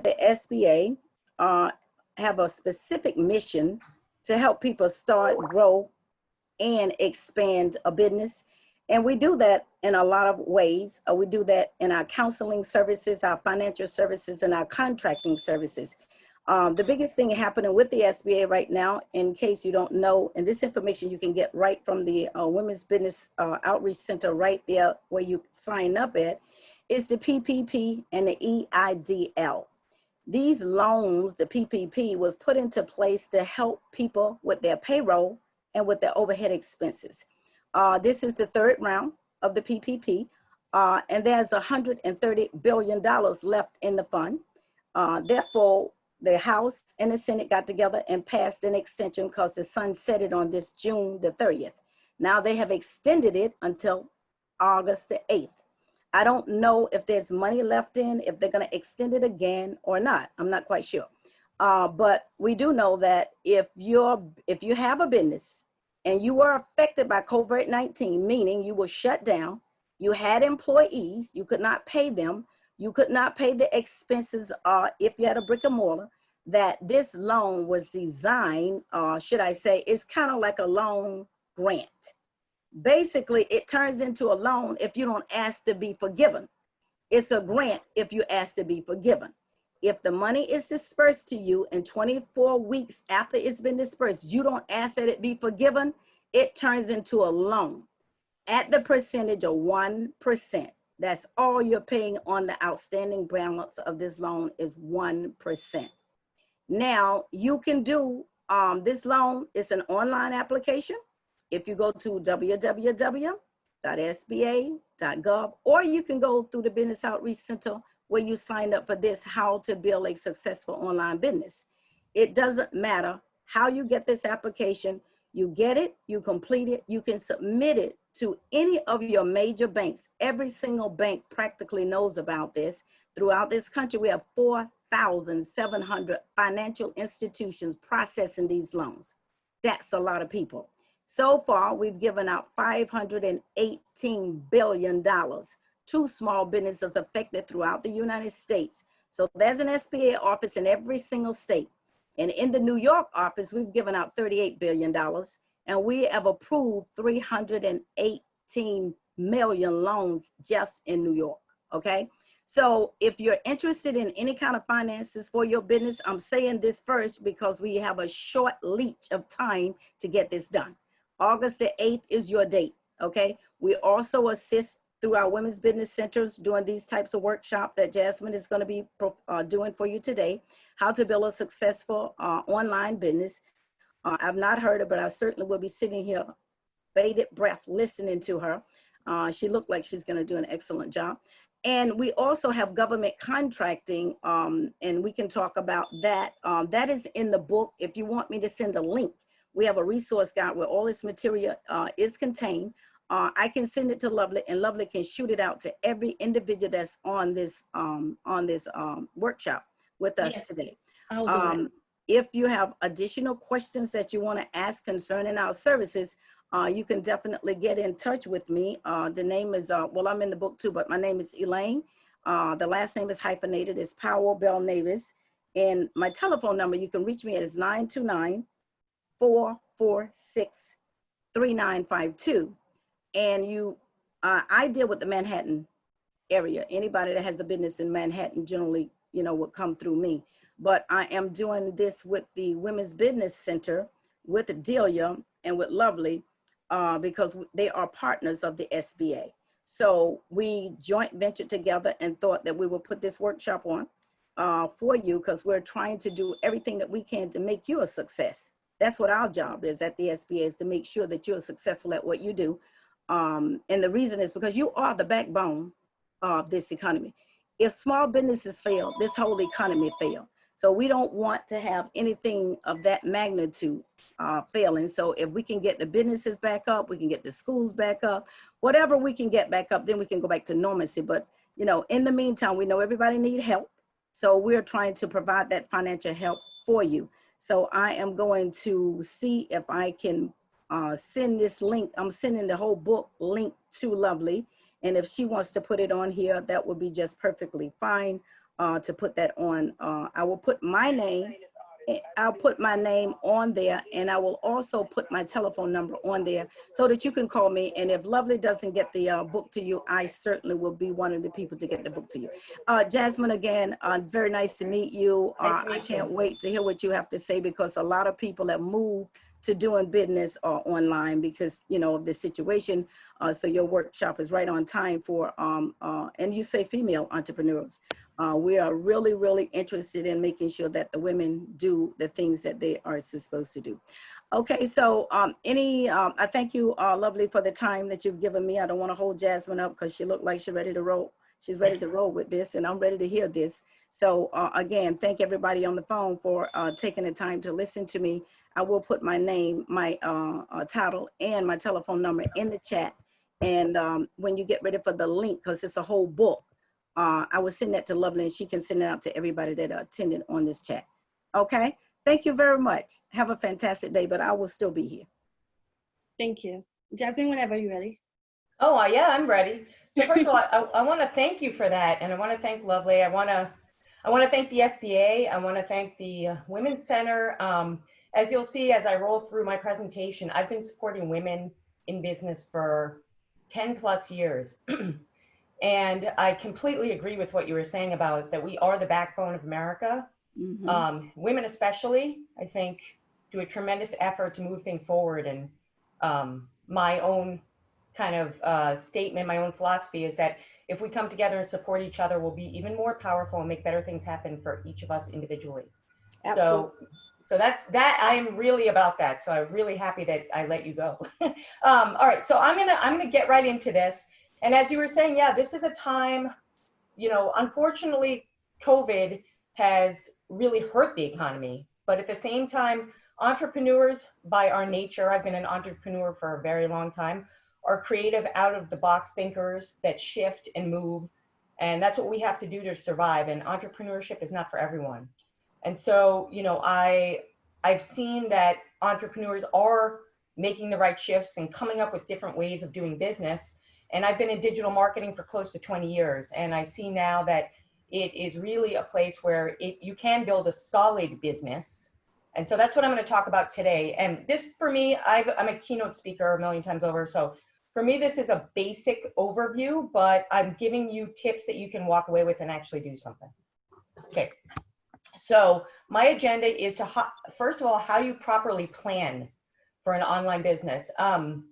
at the SBA have a specific mission to help people start, grow, and expand a business. And we do that in a lot of ways. We do that in our counseling services, our financial services, and our contracting services. The biggest thing happening with the SBA right now, in case you don't know, and this information you can get right from the Women's Business Outreach Center right there where you sign up at, is the PPP and the EIDL. These loans, the PPP, was put into place to help people with their payroll and with their overhead expenses. This is the third round of the PPP, and there's $130 billion left in the fund. Therefore, the House and the Senate got together and passed an extension because the sun set it on this June the 30th. Now they have extended it until August the 8th. I don't know if there's money left in, if they're going to extend it again or not. I'm not quite sure. But we do know that if you have a business and you were affected by COVID-19, meaning you were shut down, you had employees, you could not pay them, you could not pay the expenses if you had a brick and mortar, that this loan was designed, should I say, it's kind of like a loan grant. Basically, it turns into a loan if you don't ask to be forgiven. It's a grant if you ask to be forgiven. If the money is dispersed to you in 24 weeks after it's been dispersed, you don't ask that it be forgiven, it turns into a loan at the percentage of 1%. That's all you're paying on the outstanding balance of this loan is 1%. Now, you can do this loan. It's an online application. If you go to www.sba.gov, or you can go through the Business Outreach Center where you signed up for this, how to build a successful online business. It doesn't matter how you get this application. You get it, you complete it, you can submit it to any of your major banks. Every single bank practically knows about this. Throughout this country, we have 4,700 financial institutions processing these loans. That's a lot of people. So far, we've given out $518 billion to small businesses affected throughout the United States. So there's an SBA office in every single state. And in the New York office, we've given out $38 billion, and we have approved 318 million loans just in New York, okay? So if you're interested in any kind of finances for your business, I'm saying this first because we have a short leash of time to get this done. August the 8th is your date, okay? We also assist through our women's business centers doing these types of workshops that Jasmine is going to be doing for you today, how to build a successful online business. I've not heard her, but I certainly will be sitting here, bated breath, listening to her. She looked like she's going to do an excellent job. And we also have government contracting, and we can talk about that. That is in the book. If you want me to send a link, we have a resource guide where all this material is contained. I can send it to Lovely, and Lovely can shoot it out to every individual that's on this workshop with us today. If you have additional questions that you want to ask concerning our services, you can definitely get in touch with me. The name is, well, I'm in the book too, but my name is Elaine. The last name is hyphenated, it's Powell Bell Navis. And my telephone number, you can reach me at is 929-446-3952. And I deal with the Manhattan area. Anybody that has a business in Manhattan generally, would come through me. But I am doing this with the Women's Business Center, with Delia and with Lovely, because they are partners of the SBA. So we joint ventured together and thought that we would put this workshop on for you, because we're trying to do everything that we can to make you a success. That's what our job is at the SBA, is to make sure that you're successful at what you do. And the reason is because you are the backbone of this economy. If small businesses fail, this whole economy fails. So we don't want to have anything of that magnitude failing. So if we can get the businesses back up, we can get the schools back up, whatever we can get back up, then we can go back to normalcy. But, in the meantime, we know everybody needs help. So we're trying to provide that financial help for you. So I am going to see if I can send this link. I'm sending the whole book link to Lovely. And if she wants to put it on here, that would be just perfectly fine. to put that on. I will put my name. I'll put my name on there, and I will also put my telephone number on there so that you can call me. And if Lovely doesn't get the book to you, I certainly will be one of the people to get the book to you. Jasmine, again, very nice to meet you. I can't wait to hear what you have to say, because a lot of people have moved to doing business online because, you know, of the situation. So your workshop is right on time for, and you say female entrepreneurs. We are really, really interested in making sure that the women do the things that they are supposed to do. Okay, so I thank you, Lovely, for the time that you've given me. I don't want to hold Jasmine up because she looked like she's ready to roll. She's ready to roll with this, and I'm ready to hear this. So again, thank everybody on the phone for taking the time to listen to me. I will put my name, my title, and my telephone number in the chat. And when you get ready for the link, because it's a whole book, I will send that to Lovely, and she can send it out to everybody that attended on this chat. Okay, thank you very much. Have a fantastic day, but I will still be here. Thank you. Jasmine, whenever you're ready. Oh, yeah, I'm ready. So first of all, I want to thank you for that. And I want to thank Lovely. I want to thank the SBA. I want to thank the Women's Center. As you'll see, as I roll through my presentation, I've been supporting women in business for 10 plus years. And I completely agree with what you were saying about that we are the backbone of America. Mm-hmm. Women especially, I think, do a tremendous effort to move things forward. And my own kind of statement, my own philosophy is that if we come together and support each other, we'll be even more powerful and make better things happen for each of us individually. Absolutely. So that's that. I am really about that. So I'm really happy that I let you go. All right. So I'm gonna get right into this. And as you were saying, yeah, this is a time, you know, unfortunately, COVID has really hurt the economy. But at the same time, entrepreneurs by our nature, I've been an entrepreneur for a very long time, are creative, out of the box thinkers that shift and move. And that's what we have to do to survive. And entrepreneurship is not for everyone. And so, you know, I've seen that entrepreneurs are making the right shifts and coming up with different ways of doing business. And I've been in digital marketing for close to 20 years. And I see now that it is really a place where you can build a solid business. And so that's what I'm going to talk about today. And this, for me, I'm a keynote speaker a million times over. So for me, this is a basic overview, but I'm giving you tips that you can walk away with and actually do something. Okay. So my agenda is to, first of all, how you properly plan for an online business.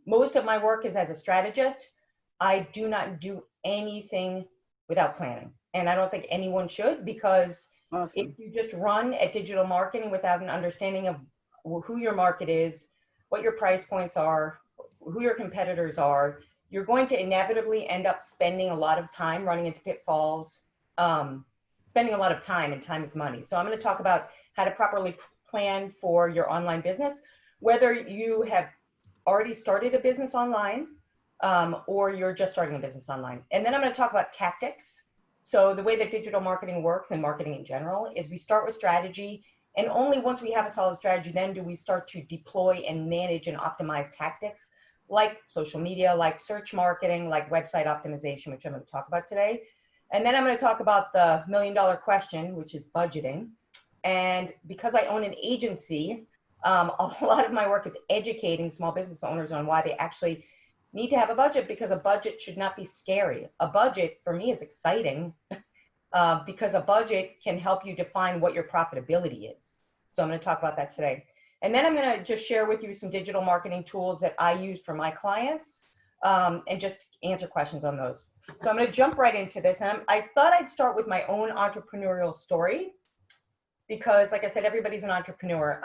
Most of my work is as a strategist. I do not do anything without planning. And I don't think anyone should, because if you just run at digital marketing without an understanding of who your market is, what your price points are, who your competitors are, you're going to inevitably end up spending a lot of time running into pitfalls, spending a lot of time, and time is money. So I'm going to talk about how to properly plan for your online business, whether you have already started a business online or you're just starting a business online. And then I'm going to talk about tactics. So the way that digital marketing works, and marketing in general, is we start with strategy. And only once we have a solid strategy, then do we start to deploy and manage and optimize tactics like social media, like search marketing, like website optimization, which I'm going to talk about today. And then I'm going to talk about the million-dollar question, which is budgeting. And because I own an agency, a lot of my work is educating small business owners on why they actually need to have a budget, because a budget should not be scary. A budget, for me, is exciting because a budget can help you define what your profitability is. So I'm going to talk about that today. And then I'm going to just share with you some digital marketing tools that I use for my clients and just answer questions on those. So I'm going to jump right into this. And I thought I'd start with my own entrepreneurial story because, like I said, everybody's an entrepreneur.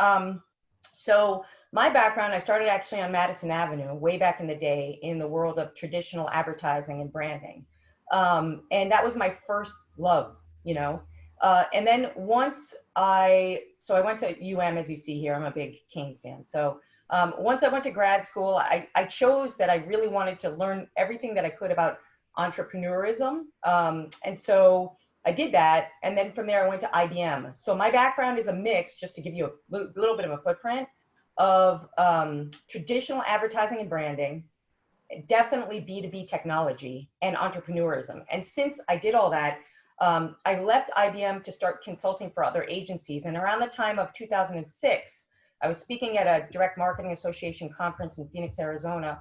So my background, I started actually on Madison Avenue way back in the day in the world of traditional advertising and branding. And that was my first love, you know. And then once I went to UM, as you see here, I'm a big Kings fan. So once I went to grad school, I chose that I really wanted to learn everything that I could about entrepreneurism. And so I did that. And then from there, I went to IBM. So my background is a mix, just to give you a little bit of a footprint, of traditional advertising and branding, definitely B2B technology, and entrepreneurism. And since I did all that, I left IBM to start consulting for other agencies. And around the time of 2006, I was speaking at a Direct Marketing Association conference in Phoenix, Arizona.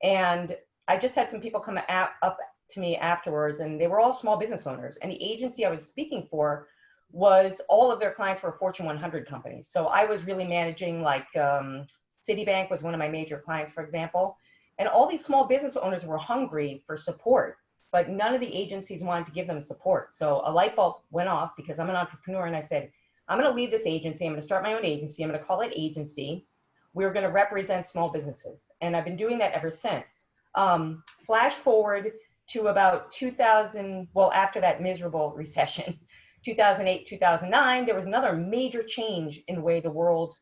And I just had some people come up to me afterwards, and they were all small business owners. And the agency I was speaking for was all of their clients were Fortune 100 companies. So I was really managing, like Citibank was one of my major clients, for example. And all these small business owners were hungry for support, but none of the agencies wanted to give them support. So a light bulb went off because I'm an entrepreneur, and I said, I'm going to leave this agency. I'm going to start my own agency. I'm going to call it Agency. We're going to represent small businesses. And I've been doing that ever since. Flash forward to about 2000, well, after that miserable recession, 2008, 2009, there was another major change in the way the world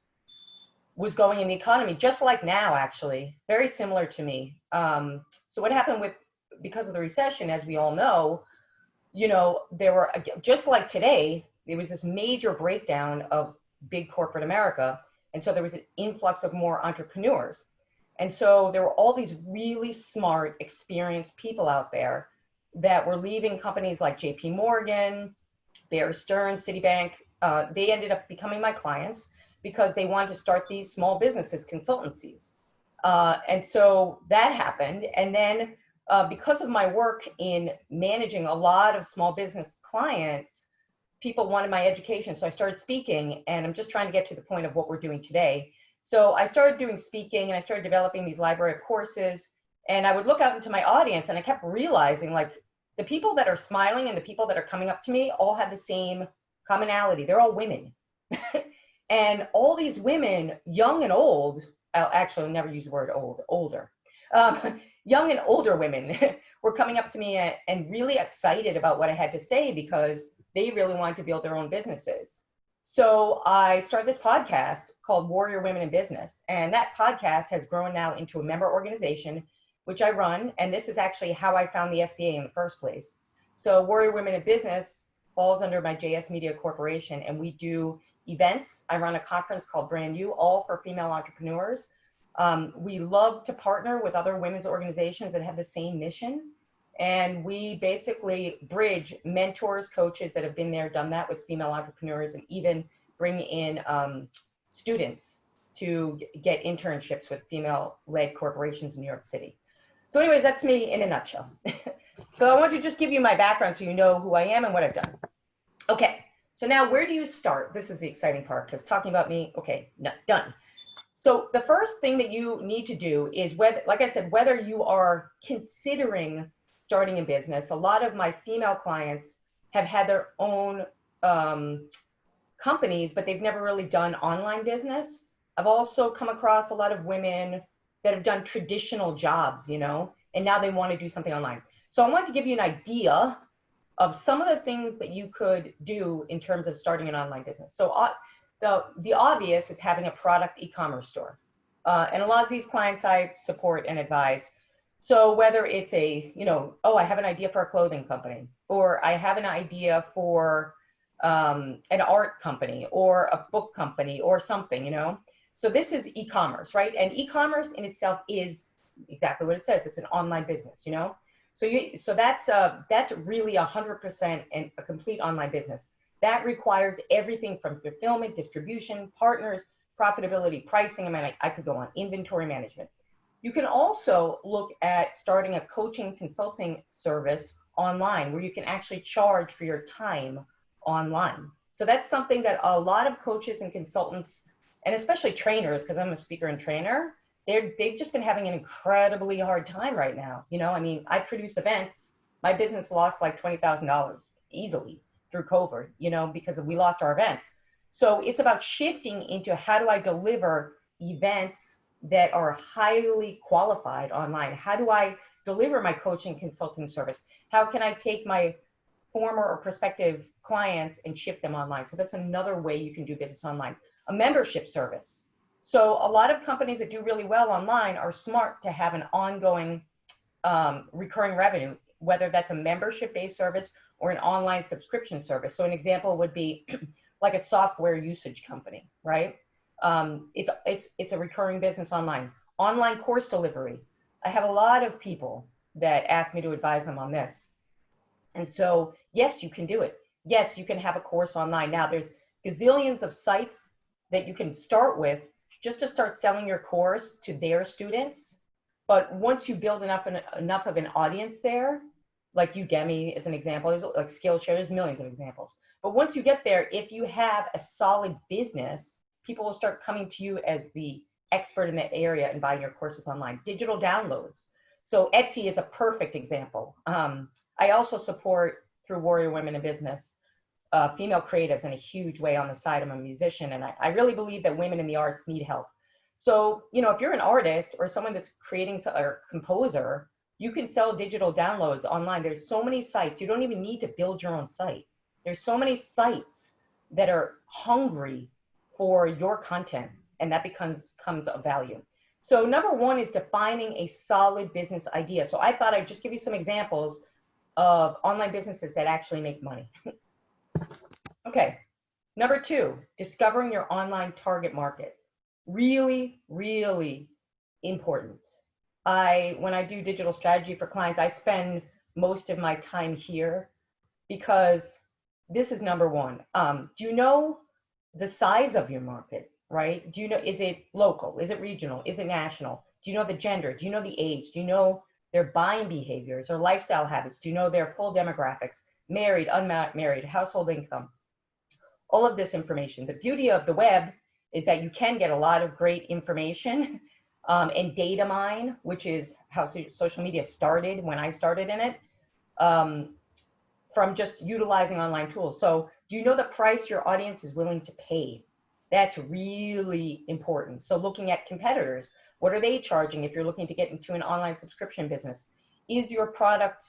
was going in the economy, just like now, actually, very similar to me. So what happened because of the recession, as we all know, there were, just like today, there was this major breakdown of big corporate America. And so there was an influx of more entrepreneurs. And so there were all these really smart, experienced people out there that were leaving companies like JP Morgan, Bear Stearns, Citibank. They ended up becoming my clients because they wanted to start these small businesses, consultancies. And so that happened. And then because of my work in managing a lot of small business clients, people wanted my education. So I started speaking, and I'm just trying to get to the point of what we're doing today. So I started doing speaking, and I started developing these library of courses, and I would look out into my audience, and I kept realizing, like, the people that are smiling and the people that are coming up to me all have the same commonality. They're all women. And all these women, young and old, I'll actually never use the word old, older. Young and older women were coming up to me and really excited about what I had to say because they really wanted to build their own businesses. So I started this podcast called Warrior Women in Business. And that podcast has grown now into a member organization, which I run. And this is actually how I found the SBA in the first place. So Warrior Women in Business falls under my JS Media Corporation, and we do events. I run a conference called Brand New, all for female entrepreneurs. We love to partner with other women's organizations that have the same mission. And we basically bridge mentors, coaches that have been there, done that with female entrepreneurs, and even bring in students to get internships with female-led corporations in New York City. So anyways, that's me in a nutshell. So I want to just give you my background so you know who I am and what I've done. Okay, so now where do you start? This is the exciting part, because talking about me, okay, no, done. So the first thing that you need to do is, whether, like I said, whether you are considering starting a business. A lot of my female clients have had their own companies, but they've never really done online business. I've also come across a lot of women that have done traditional jobs, and now they want to do something online. So I want to give you an idea of some of the things that you could do in terms of starting an online business. So the obvious is having a product e-commerce store. And a lot of these clients I support and advise. So whether it's I have an idea for a clothing company, or I have an idea for an art company or a book company or something, So this is e-commerce, right? And e-commerce in itself is exactly what it says. It's an online business, So that's really 100% and a complete online business. That requires everything from fulfillment, distribution, partners, profitability, pricing. I mean, I could go on, inventory management. You can also look at starting a coaching consulting service online where you can actually charge for your time online. So that's something that a lot of coaches and consultants, and especially trainers, because I'm a speaker and trainer, they've just been having an incredibly hard time right now. I mean, I produce events. My business lost like $20,000 easily through COVID, because we lost our events. So it's about shifting into, how do I deliver events that are highly qualified online? How do I deliver my coaching consulting service? How can I take my former or prospective clients and shift them online? So that's another way you can do business online. A membership service. So a lot of companies that do really well online are smart to have an ongoing recurring revenue, whether that's a membership-based service or an online subscription service. So an example would be like a software usage company, right? It's a recurring business online. Online course delivery. I have a lot of people that ask me to advise them on this. And so Yes, you can do it. Yes, you can have a course online. Now there's gazillions of sites that you can start with just to start selling your course to their students. But once you build enough of an audience there, like Udemy is an example, there's like Skillshare, there's millions of examples. But once you get there, if you have a solid business, people will start coming to you as the expert in that area and buying your courses online. Digital downloads. So Etsy is a perfect example. I also support, through Warrior Women in Business, female creatives in a huge way on the side. I'm a musician, and I really believe that women in the arts need help. So, you know, if you're an artist or someone that's creating or composer, you can sell digital downloads online. There's so many sites. You don't even need to build your own site. There's so many sites that are hungry for your content, and that becomes of value. So number one is defining a solid business idea. So I thought I'd just give you some examples of online businesses that actually make money. Okay, number two, discovering your online target market. Really, really important. When I do digital strategy for clients, I spend most of my time here because this is number one. Do you know the size of your market, right? Do you know, is it local? Is it regional? Is it national? Do you know the gender? Do you know the age? Do you know their buying behaviors or lifestyle habits? Do you know their full demographics? Married, unmarried, household income? All of this information. The beauty of the web is that you can get a lot of great information and data mine, which is how social media started when I started in it, from just utilizing online tools. So do you know the price your audience is willing to pay? That's really important. So looking at competitors, what are they charging if you're looking to get into an online subscription business? Is your product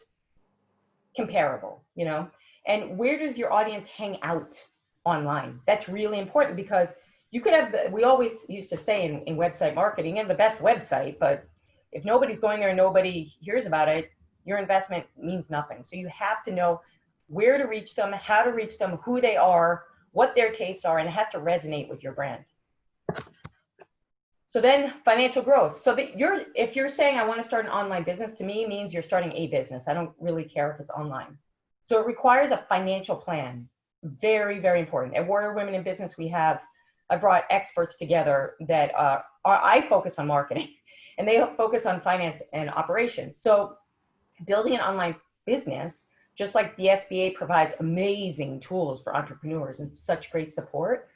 comparable, you know? And where does your audience hang out online? That's really important, because you could have, we always used to say in website marketing, you have the best website, but if nobody's going there and nobody hears about it, your investment means nothing. So you have to know where to reach them, how to reach them, who they are, what their tastes are, and it has to resonate with your brand. So then financial growth. So that if you're saying I want to start an online business, to me means you're starting a business. I don't really care if it's online. So it requires a financial plan. Very, very important. At Warrior Women in Business, I brought experts together that I focus on marketing and they focus on finance and operations. So building an online business, just like the SBA provides amazing tools for entrepreneurs and such great support,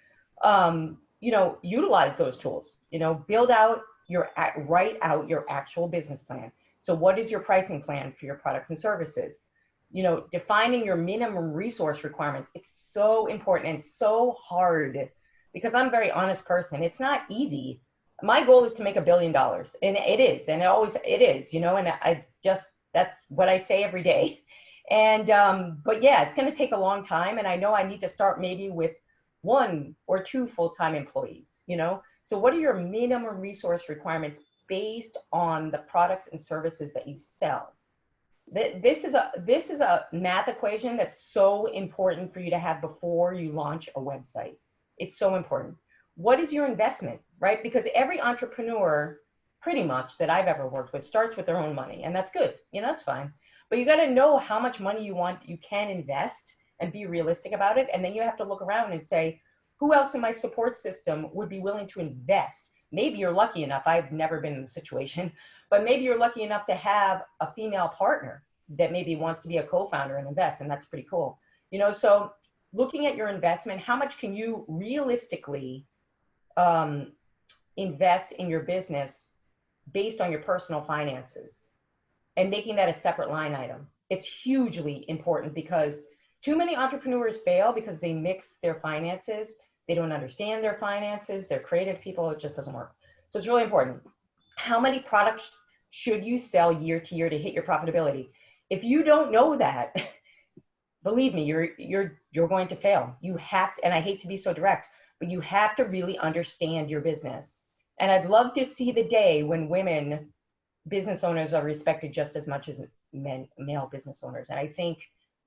you know, utilize those tools, you know, write out your actual business plan. So what is your pricing plan for your products and services? You know, defining your minimum resource requirements. It's so important and so hard, because I'm a very honest person. It's not easy. My goal is to make $1 billion, and it is, and it is, you know, and that's what I say every day. And, but yeah, it's going to take a long time. And I know I need to start maybe with 1 or 2 full-time employees, you know? So what are your minimum resource requirements based on the products and services that you sell? This is a math equation that's so important for you to have before you launch a website. It's so important. What is your investment, right? Because every entrepreneur, pretty much, that I've ever worked with starts with their own money, and that's good. You know, that's fine. But you got to know how much money you can invest and be realistic about it. And then you have to look around and say, who else in my support system would be willing to invest? Maybe you're lucky enough. I've never been in the situation, but maybe you're lucky enough to have a female partner that maybe wants to be a co-founder and invest. And that's pretty cool. You know, so looking at your investment, how much can you realistically invest in your business based on your personal finances, and making that a separate line item. It's hugely important, because too many entrepreneurs fail because they mix their finances. They don't understand their finances. They're creative people. It just doesn't work. So it's really important. How many products should you sell year to year to hit your profitability? If you don't know that, believe me, you're going to fail. You have to, and I hate to be so direct, but you have to really understand your business. And I'd love to see the day when women business owners are respected just as much as male business owners. And I think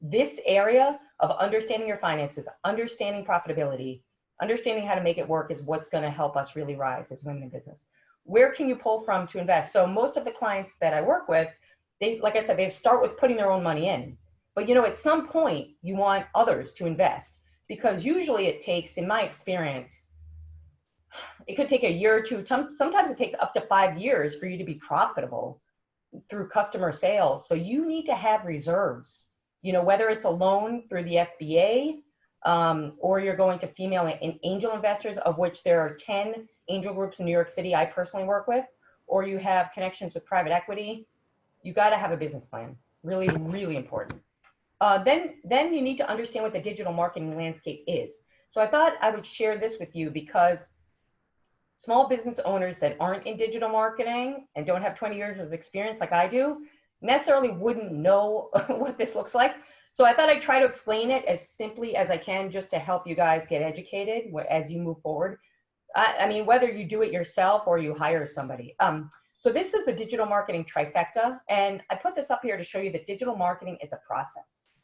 this area of understanding your finances, understanding profitability, understanding how to make it work is what's going to help us really rise as women in business. Where can you pull from to invest? So most of the clients that I work with, like I said, they start with putting their own money in. But at some point you want others to invest, because usually it takes, in my experience, it could take a year or two. Sometimes it takes up to 5 years for you to be profitable through customer sales. So you need to have reserves, whether it's a loan through the SBA, or you're going to female and angel investors, of which there are 10 angel groups in New York City I personally work with, or you have connections with private equity. You got to have a business plan. Really, really important. Then you need to understand what the digital marketing landscape is. So I thought I would share this with you, because small business owners that aren't in digital marketing and don't have 20 years of experience like I do necessarily wouldn't know what this looks like. So I thought I'd try to explain it as simply as I can, just to help you guys get educated as you move forward. I mean, whether you do it yourself or you hire somebody. So this is the digital marketing trifecta. And I put this up here to show you that digital marketing is a process.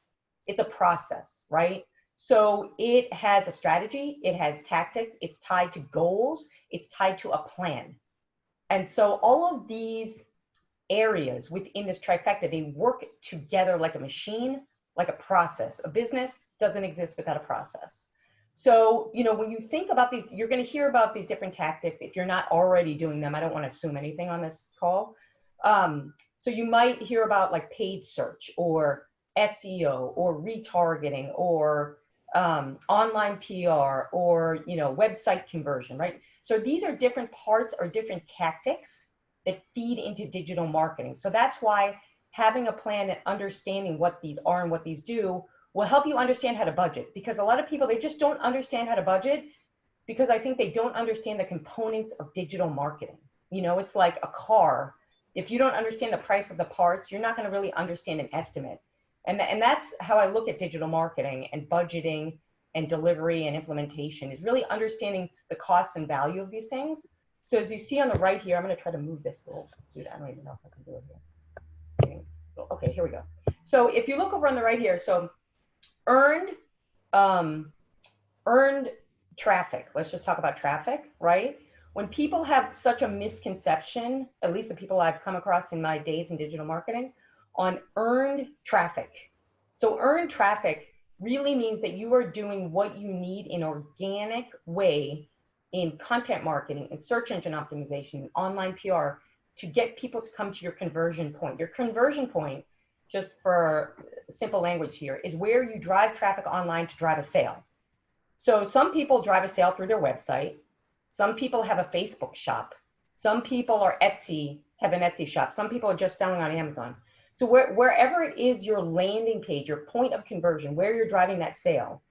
It's a process, right? So it has a strategy, it has tactics, it's tied to goals, it's tied to a plan. And so all of these areas within this trifecta, they work together like a machine, like a process. A business doesn't exist without a process. So, when you think about these, you're going to hear about these different tactics. If you're not already doing them, I don't want to assume anything on this call. So you might hear about like paid search or SEO or retargeting or online PR or, website conversion, right? So these are different parts or different tactics that feed into digital marketing. So that's why having a plan and understanding what these are and what these do will help you understand how to budget. Because a lot of people, they just don't understand how to budget, because I think they don't understand the components of digital marketing. It's like a car. If you don't understand the price of the parts, you're not going to really understand an estimate. And that's how I look at digital marketing and budgeting and delivery and implementation, is really understanding the cost and value of these things. So as you see on the right here, I'm going to try to move this little dude. I don't even know if I can do it here. Okay, here we go. So if you look over on the right here, so earned traffic. Let's just talk about traffic, right? When people have such a misconception, at least the people I've come across in my days in digital marketing, on earned traffic. So earned traffic really means that you are doing what you need in an organic way in content marketing and search engine optimization and online PR to get people to come to your conversion point. Your conversion point, just for simple language here, is where you drive traffic online to drive a sale. So some people drive a sale through their website. Some people have a Facebook shop. Some people are have an Etsy shop. Some people are just selling on Amazon. So wherever it is your landing page, your point of conversion, where you're driving that sale,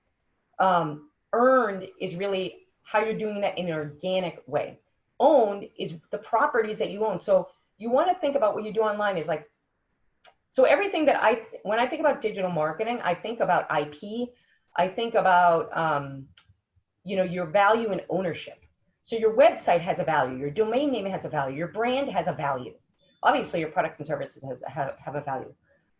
earned is really how you're doing that in an organic way. Owned is the properties that you own. So you want to think about what you do online is like, so everything that when I think about digital marketing, I think about IP. I think about, your value and ownership. So your website has a value, your domain name has a value, your brand has a value. Obviously your products and services have a value.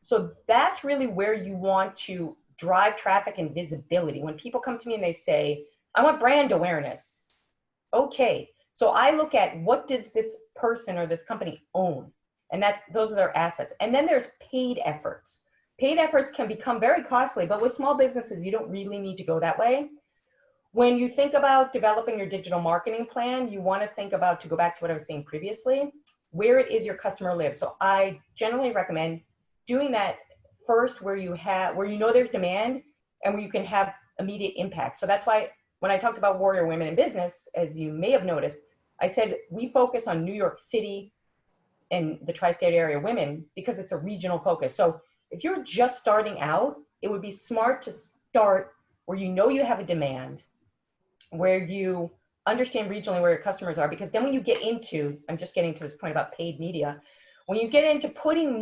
So that's really where you want to drive traffic and visibility. When people come to me and they say, I want brand awareness. Okay, so I look at what does this person or this company own? And those are their assets. And then there's paid efforts. Paid efforts can become very costly, but with small businesses, you don't really need to go that way. When you think about developing your digital marketing plan, you want to think about, to go back to what I was saying previously, where it is your customer lives. So I generally recommend doing that first where you know there's demand and where you can have immediate impact. So that's why when I talked about Warrior Women in Business, as you may have noticed, I said we focus on New York City and the tri-state area women because it's a regional focus. So if you're just starting out, it would be smart to start where you know you have a demand, where you understand regionally where your customers are, because then when you get into, I'm just getting to this point about paid media, when you get into putting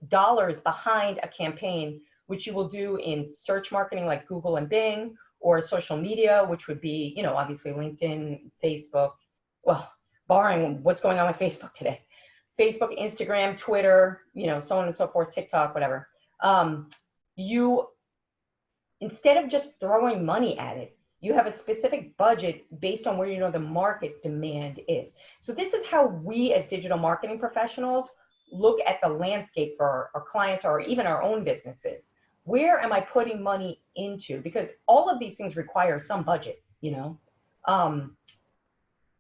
dollars behind a campaign, which you will do in search marketing like Google and Bing, or social media, which would be, obviously LinkedIn, Facebook, well, barring what's going on with Facebook today, Facebook, Instagram, Twitter, so on and so forth, TikTok, whatever. You, instead of just throwing money at it, you have a specific budget based on where the market demand is. So this is how we as digital marketing professionals look at the landscape for our clients or even our own businesses. where am I putting money into? Because all of these things require some budget, you know?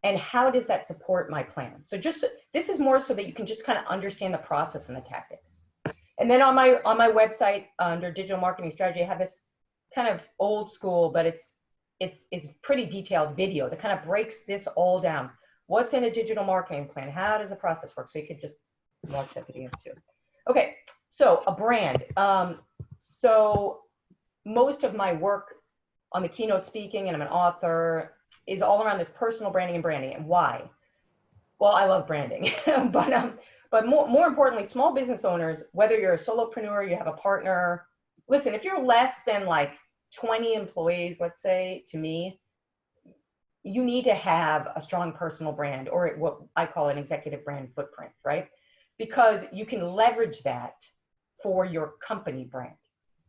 And how does that support my plan? So just, this is more so that you can just kind of understand the process and the tactics. And then on my website under digital marketing strategy, I have this kind of old school, but it's pretty detailed video that kind of breaks this all down. What's in a digital marketing plan? How does the process work? So you could just watch that video too. Okay, so a brand. So most of my work on the keynote speaking, and I'm an author, is all around this personal branding and branding. And why? Well, I love branding, but more importantly, small business owners, whether you're a solopreneur, you have a partner, listen, if you're less than like 20 employees, let's say, to me, you need to have a strong personal brand, or what I call an executive brand footprint, right? Because you can leverage that for your company brand.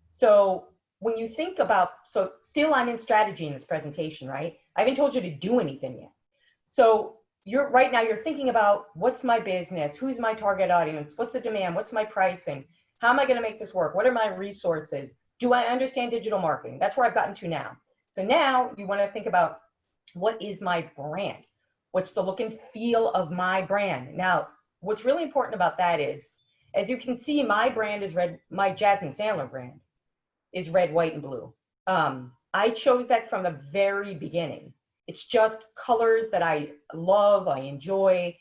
So when you think about, so still I'm in strategy in this presentation, right? I haven't told you to do anything yet. So right now you're thinking about, what's my business? Who's my target audience? What's the demand? What's my pricing? How am I going to make this work? What are my resources? Do I understand digital marketing? That's where I've gotten to now. So now you want to think about, what is my brand? What's the look and feel of my brand? Now, what's really important about that is, as you can see, my brand is red. My Jasmine Sandler brand is red, white, and blue. I chose that from the very beginning. It's just colors that I love, I enjoy.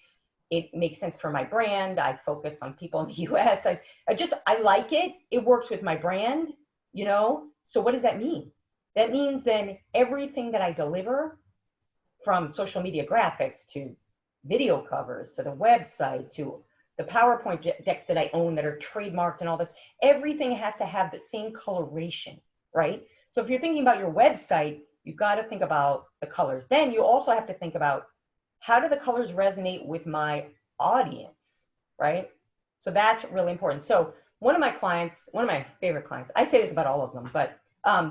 It makes sense for my brand. I focus on people in the US. I like it. It works with my brand, you know? So what does that mean? That means then everything that I deliver, from social media graphics to video covers, to the website, to the PowerPoint decks that I own that are trademarked and all this, everything has to have the same coloration, right? So if you're thinking about your website, you've got to think about the colors. Then you also have to think about, how do the colors resonate with my audience, right? So that's really important. So one of my clients, one of my favorite clients, I say this about all of them, but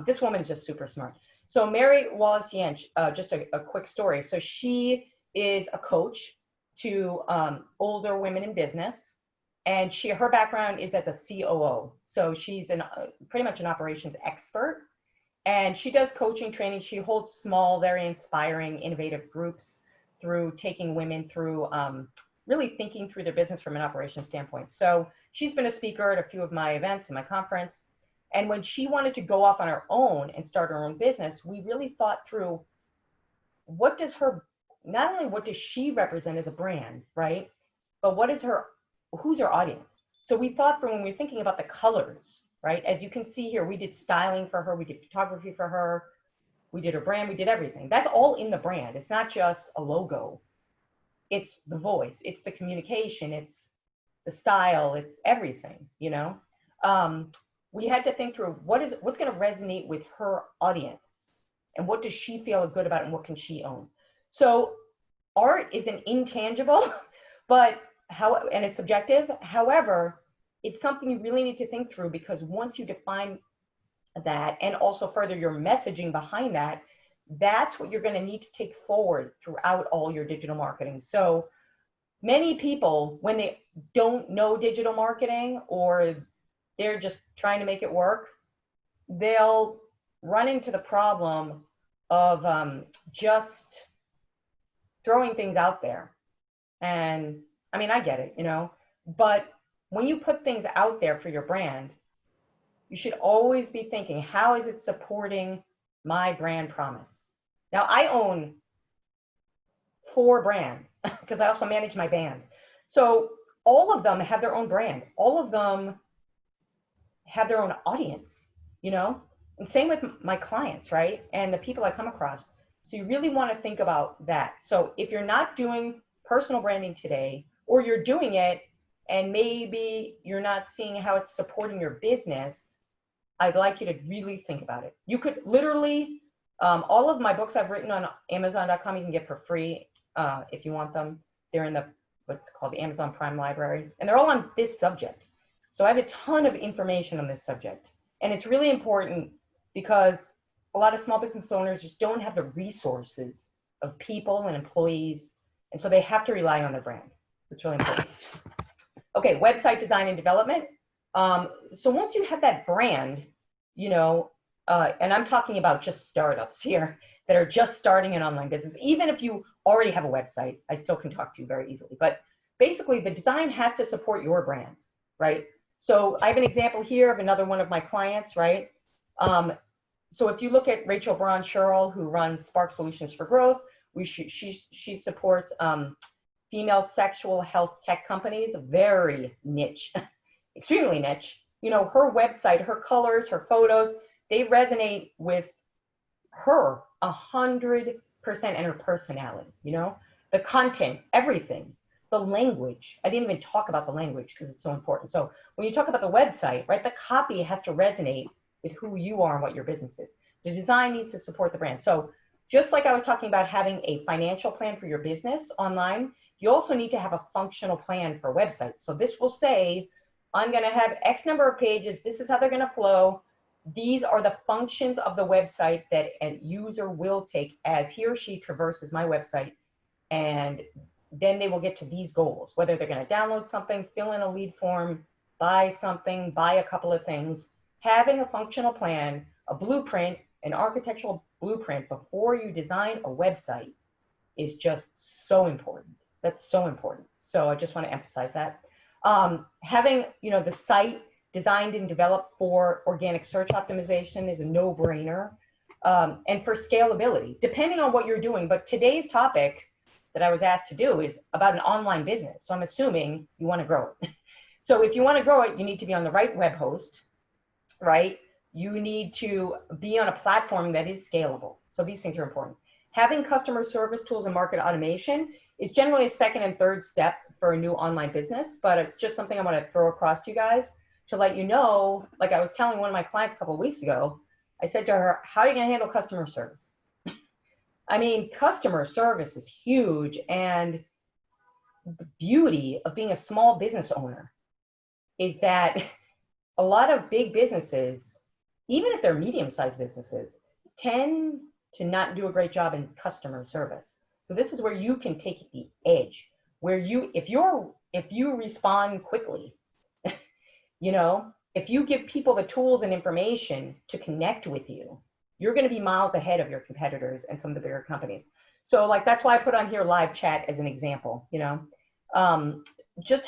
this woman's just super smart. So Mary Wallace-Yench, just a quick story. So she is a coach to older women in business, and her background is as a COO. So she's pretty much an operations expert, and she does coaching training. She holds small, very inspiring, innovative groups through taking women through really thinking through their business from an operations standpoint. So she's been a speaker at a few of my events in my conference. And when she wanted to go off on her own and start her own business, we really thought through, not only what does she represent as a brand, right? But who's her audience? So we thought through, when we were thinking about the colors, right? As you can see here, we did styling for her, we did photography for her, we did her brand, we did everything. That's all in the brand. It's not just a logo. It's the voice, it's the communication, it's the style, it's everything, you know? We had to think through, what's going to resonate with her audience, and what does she feel good about, and what can she own? So art is an intangible, and it's subjective. However, it's something you really need to think through, because once you define that, and also further your messaging behind that, that's what you're going to need to take forward throughout all your digital marketing. So many people, when they don't know digital marketing, or they're just trying to make it work, they'll run into the problem of just throwing things out there. And I mean, I get it, you know, but when you put things out there for your brand, you should always be thinking, how is it supporting my brand promise? Now, I own 4 brands because I also manage my band. So all of them have their own brand. All of them have their own audience, you know, and same with my clients, right? And the people I come across. So you really want to think about that. So if you're not doing personal branding today, or you're doing it and maybe you're not seeing how it's supporting your business, I'd like you to really think about it. You could literally, all of my books I've written on Amazon.com, you can get for free if you want them. They're in what's called the Amazon Prime Library, and they're all on this subject. So I have a ton of information on this subject, and it's really important because a lot of small business owners just don't have the resources of people and employees, and so they have to rely on their brand. It's really important. Okay, website design and development. So once you have that brand, you know, and I'm talking about just startups here that are just starting an online business. Even if you already have a website, I still can talk to you very easily. But basically, the design has to support your brand, right? So I have an example here of another one of my clients, right? So if you look at Rachel Braun-Sherrill, who runs Spark Solutions for Growth, she supports female sexual health tech companies, very niche, extremely niche. You know, her website, her colors, her photos, they resonate with her 100% and her personality, you know, the content, everything, the language. I didn't even talk about the language because it's so important. So when you talk about the website, right, the copy has to resonate with who you are and what your business is. The design needs to support the brand. So just like I was talking about having a financial plan for your business online, you also need to have a functional plan for a website. So this will say, I'm going to have X number of pages. This is how they're going to flow. These are the functions of the website that a user will take as he or she traverses my website. And then they will get to these goals, whether they're going to download something, fill in a lead form, buy something, buy a couple of things. Having a functional plan, a blueprint, an architectural blueprint before you design a website is just so important. That's so important. So I just want to emphasize that. Having, you know, the site designed and developed for organic search optimization is a no-brainer. And for scalability, depending on what you're doing. But today's topic that I was asked to do is about an online business. So I'm assuming you want to grow it. So if you want to grow it, you need to be on the right web host, right? You need to be on a platform that is scalable. So these things are important. Having customer service tools and market automation is generally a second and third step for a new online business, but it's just something I want to throw across to you guys to let you know. Like I was telling one of my clients a couple of weeks ago, I said to her, how are you going to handle customer service? I mean, customer service is huge, and the beauty of being a small business owner is that a lot of big businesses, even if they're medium-sized businesses, tend to not do a great job in customer service. So this is where you can take the edge, where if you respond quickly, you know, if you give people the tools and information to connect with you, you're going to be miles ahead of your competitors and some of the bigger companies. So like, that's why I put on here live chat as an example, you know, just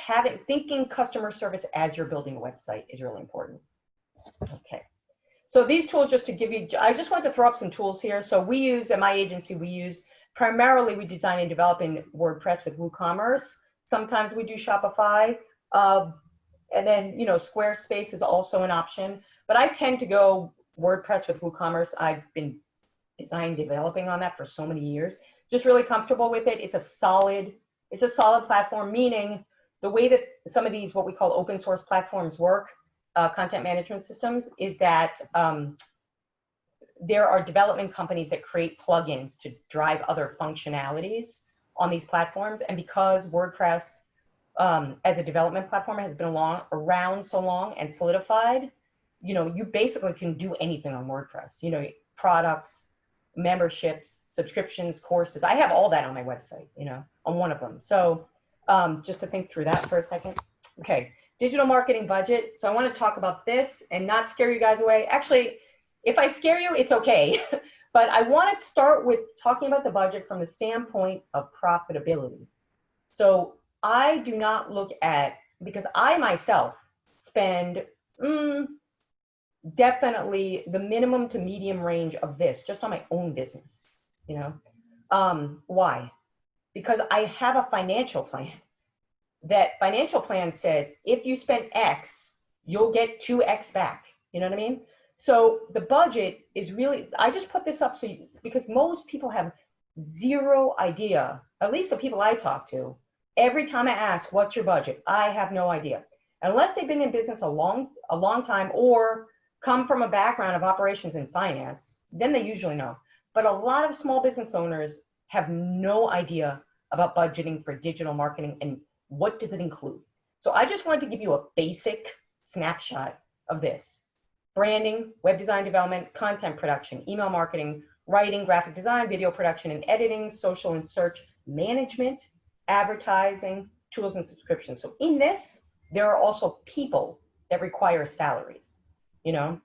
thinking customer service as you're building a website is really important. Okay. So these tools, just to give you, I just want to throw up some tools here. So we use, at my agency, primarily we design and develop in WordPress with WooCommerce. Sometimes we do Shopify. And then, you know, Squarespace is also an option. But I tend to go WordPress with WooCommerce. I've been developing on that for so many years. Just really comfortable with it. It's a solid platform, meaning the way that some of these, what we call open source platforms work, content management systems, is that there are development companies that create plugins to drive other functionalities on these platforms. And because WordPress as a development platform has been around so long and solidified, you know, you basically can do anything on WordPress, you know, products, memberships, subscriptions, courses. I have all that on my website, you know, on one of them. So just to think through that for a second. Okay, digital marketing budget. So I want to talk about this and not scare you guys away. Actually, if I scare you, it's okay. But I want to start with talking about the budget from the standpoint of profitability. So I do not look at, because I myself spend definitely the minimum to medium range of this just on my own business, you know. Why? Because I have a financial plan. That financial plan says if you spend X, you'll get 2X back. You know what I mean? So the budget is really, I just put this up because most people have zero idea, at least the people I talk to. Every time I ask, what's your budget? I have no idea. Unless they've been in business a long time or come from a background of operations and finance, then they usually know. But a lot of small business owners have no idea about budgeting for digital marketing and what does it include. So I just wanted to give you a basic snapshot of this. Branding, web design development, content production, email marketing, writing, graphic design, video production and editing, social and search management, advertising, tools and subscriptions. So in this, there are also people that require salaries, you know?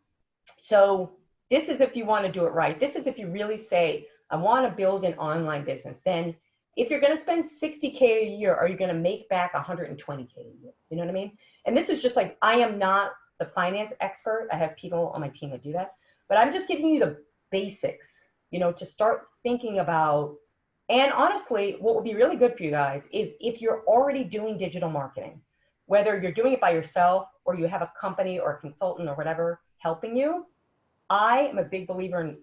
So this is if you want to do it right. This is if you really say, I want to build an online business. Then if you're going to spend 60K a year, are you going to make back 120K a year? You know what I mean? And this is just like, I am not the finance expert. I have people on my team that do that, but I'm just giving you the basics, you know, to start thinking about. And honestly, what would be really good for you guys is if you're already doing digital marketing, whether you're doing it by yourself or you have a company or a consultant or whatever helping you. I am a big believer in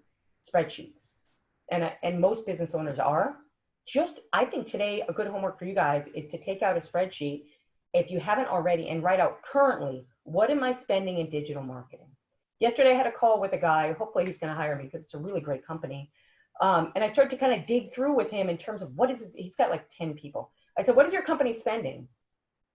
spreadsheets, and most business owners are. I think today a good homework for you guys is to take out a spreadsheet if you haven't already and write out currently, what am I spending in digital marketing? Yesterday I had a call with a guy, hopefully he's going to hire me because it's a really great company. And I started to kind of dig through with him in terms of what is this, he's got like 10 people. I said, what is your company spending?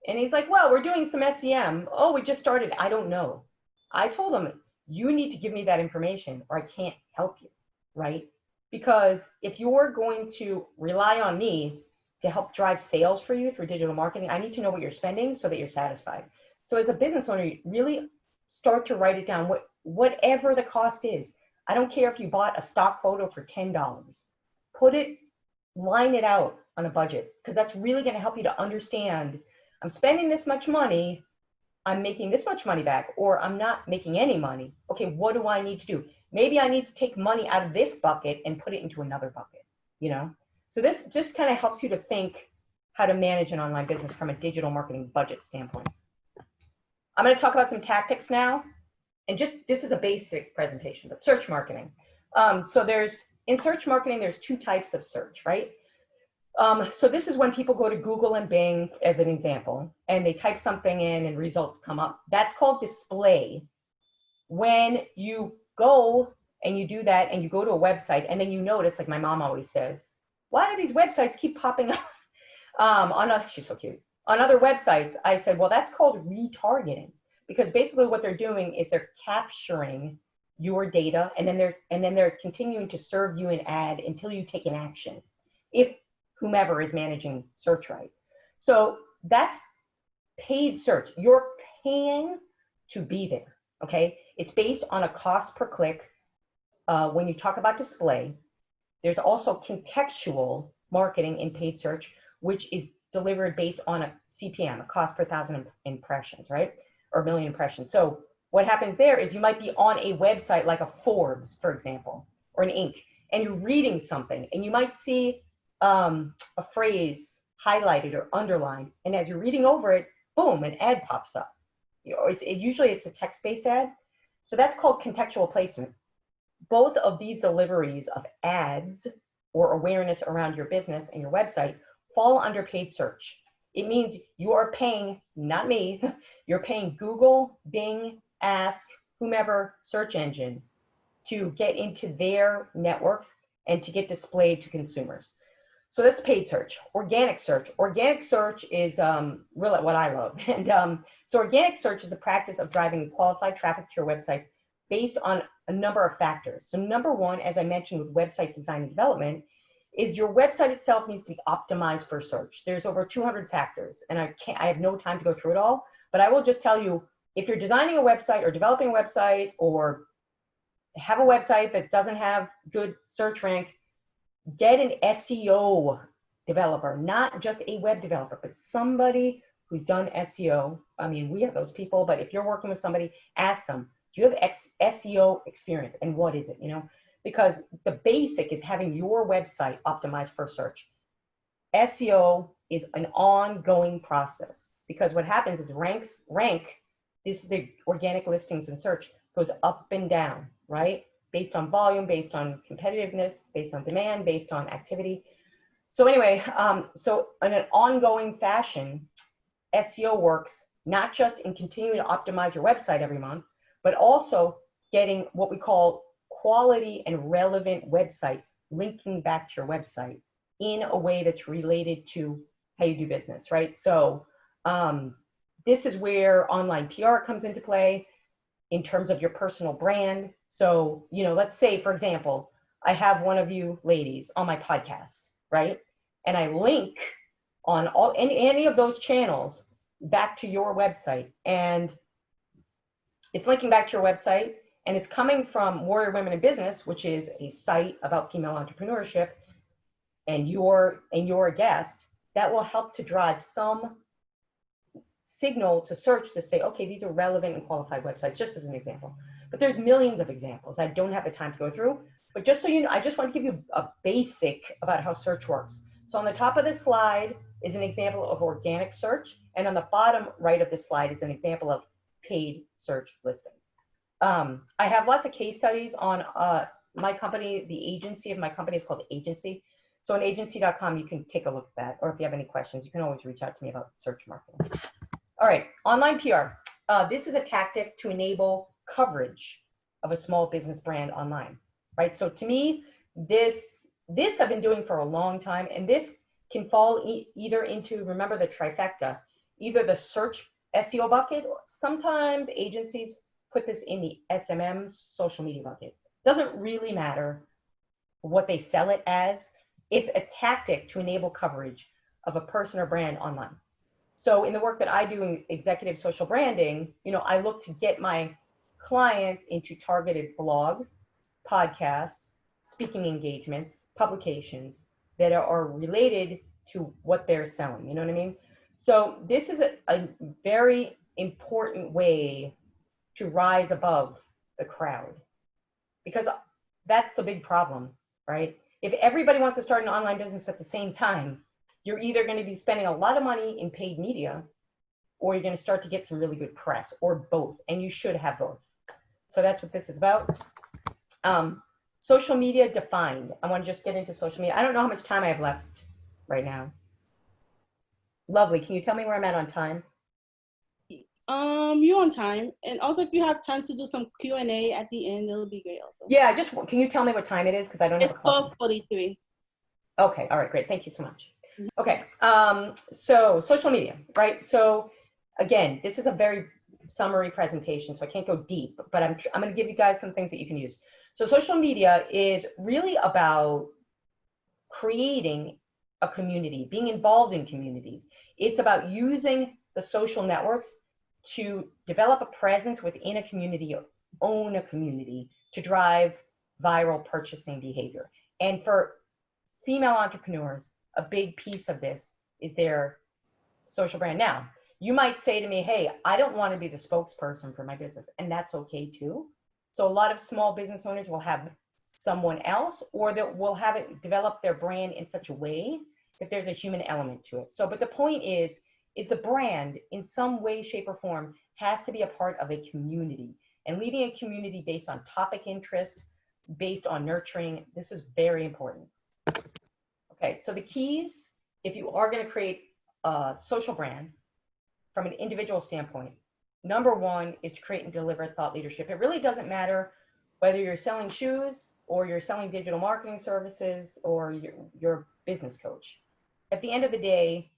And he's like, well, we're doing some SEM. Oh, we just started. I don't know. I told him, you need to give me that information or I can't help you, right? Because if you're going to rely on me to help drive sales for you through digital marketing, I need to know what you're spending so that you're satisfied. So as a business owner, you really start to write it down, whatever the cost is. I don't care if you bought a stock photo for $10. Line it out on a budget, because that's really going to help you to understand, I'm spending this much money, I'm making this much money back, or I'm not making any money. Okay, what do I need to do? Maybe I need to take money out of this bucket and put it into another bucket, you know? So this just kind of helps you to think how to manage an online business from a digital marketing budget standpoint. I'm going to talk about some tactics now. And this is a basic presentation, but search marketing. So in search marketing, there's two types of search, right? So this is when people go to Google and Bing as an example, and they type something in and results come up. That's called display. When you go and you do that and you go to a website and then you notice, like my mom always says, why do these websites keep popping up? She's so cute. On other websites, I said, well, that's called retargeting, because basically what they're doing is they're capturing your data and then they're continuing to serve you an ad until you take an action, if whomever is managing search right. So that's paid search. You're paying to be there, okay? It's based on a cost per click. When you talk about display, there's also contextual marketing in paid search, which is delivered based on a CPM, a cost per 1,000 impressions, right? Or million impressions. So what happens there is you might be on a website like a Forbes, for example, or an Inc., and you're reading something, and you might see a phrase highlighted or underlined, and as you're reading over it, boom, an ad pops up. Usually it's a text-based ad. So that's called contextual placement. Both of these deliveries of ads or awareness around your business and your website fall under paid search. It means you are paying, not me, you're paying Google, Bing, Ask, whomever search engine to get into their networks and to get displayed to consumers. So that's paid search. Organic search. Organic search is really what I love. And so organic search is the practice of driving qualified traffic to your websites based on a number of factors. So number one, as I mentioned with website design and development, is your website itself needs to be optimized for search. There's over 200 factors, and I have no time to go through it all, but I will just tell you, if you're designing a website or developing a website or have a website that doesn't have good search rank, get an SEO developer, not just a web developer, but somebody who's done SEO. I mean, we have those people, but if you're working with somebody, ask them, do you have SEO experience, and what is it, you know? Because the basic is having your website optimized for search. SEO is an ongoing process, because what happens is rank, this is the organic listings and search, goes up and down, right? Based on volume, based on competitiveness, based on demand, based on activity. So anyway, so in an ongoing fashion, SEO works not just in continuing to optimize your website every month, but also getting what we call quality and relevant websites linking back to your website in a way that's related to how you do business, right? So this is where online PR comes into play in terms of your personal brand. So, you know, let's say, for example, I have one of you ladies on my podcast, right? And I link on any of those channels back to your website. And It's linking back to your website, and it's coming from Warrior Women in Business, which is a site about female entrepreneurship, and you're a guest. That will help to drive some signal to search to say, okay, these are relevant and qualified websites, just as an example. But there's millions of examples. I don't have the time to go through, but just so you know, I just want to give you a basic about how search works. So on the top of this slide is an example of organic search, and on the bottom right of this slide is an example of paid search listings. I have lots of case studies on my company. The agency of my company is called Agency. So on agency.com, you can take a look at that. Or if you have any questions, you can always reach out to me about search marketing. All right, online PR. This is a tactic to enable coverage of a small business brand online, right? So to me, this I've been doing for a long time, and this can fall either into, remember the trifecta, either the search SEO bucket, or sometimes agencies put this in the SMM social media bucket. Doesn't really matter what they sell it as. It's a tactic to enable coverage of a person or brand online. So in the work that I do in executive social branding, you know, I look to get my clients into targeted blogs, podcasts, speaking engagements, publications that are related to what they're selling. You know what I mean? So this is a very important way to rise above the crowd, because that's the big problem, right? If everybody wants to start an online business at the same time, you're either going to be spending a lot of money in paid media, or you're going to start to get some really good press, or both, and you should have both. So that's what this is about. Social media defined. I want to just get into social media. I don't know how much time I have left right now. Lovely. Can you tell me where I'm at on time? You're on time, and also if you have time to do some Q&A at the end, it'll be great also. Yeah, just can you tell me what time it is, because I don't have It's a clock. 12:43. Okay, all right, great. Thank you so much. Okay, so social media, right? So again, this is a very summary presentation, so I can't go deep, but I'm going to give you guys some things that you can use. So social media is really about creating a community, being involved in communities. It's about using the social networks to develop a presence within a community, or own a community, to drive viral purchasing behavior. And for female entrepreneurs, a big piece of this is their social brand. Now, you might say to me, hey, I don't want to be the spokesperson for my business, and that's okay too. So a lot of small business owners will have someone else, or that will have it develop their brand in such a way that there's a human element to it. So, but the point is the brand in some way, shape, or form has to be a part of a community, and leading a community based on topic interest, based on nurturing. This is very important. Okay, so the keys, if you are going to create a social brand from an individual standpoint, number one is to create and deliver thought leadership. It really doesn't matter whether you're selling shoes, or you're selling digital marketing services, or you're a business coach. At the end of the day,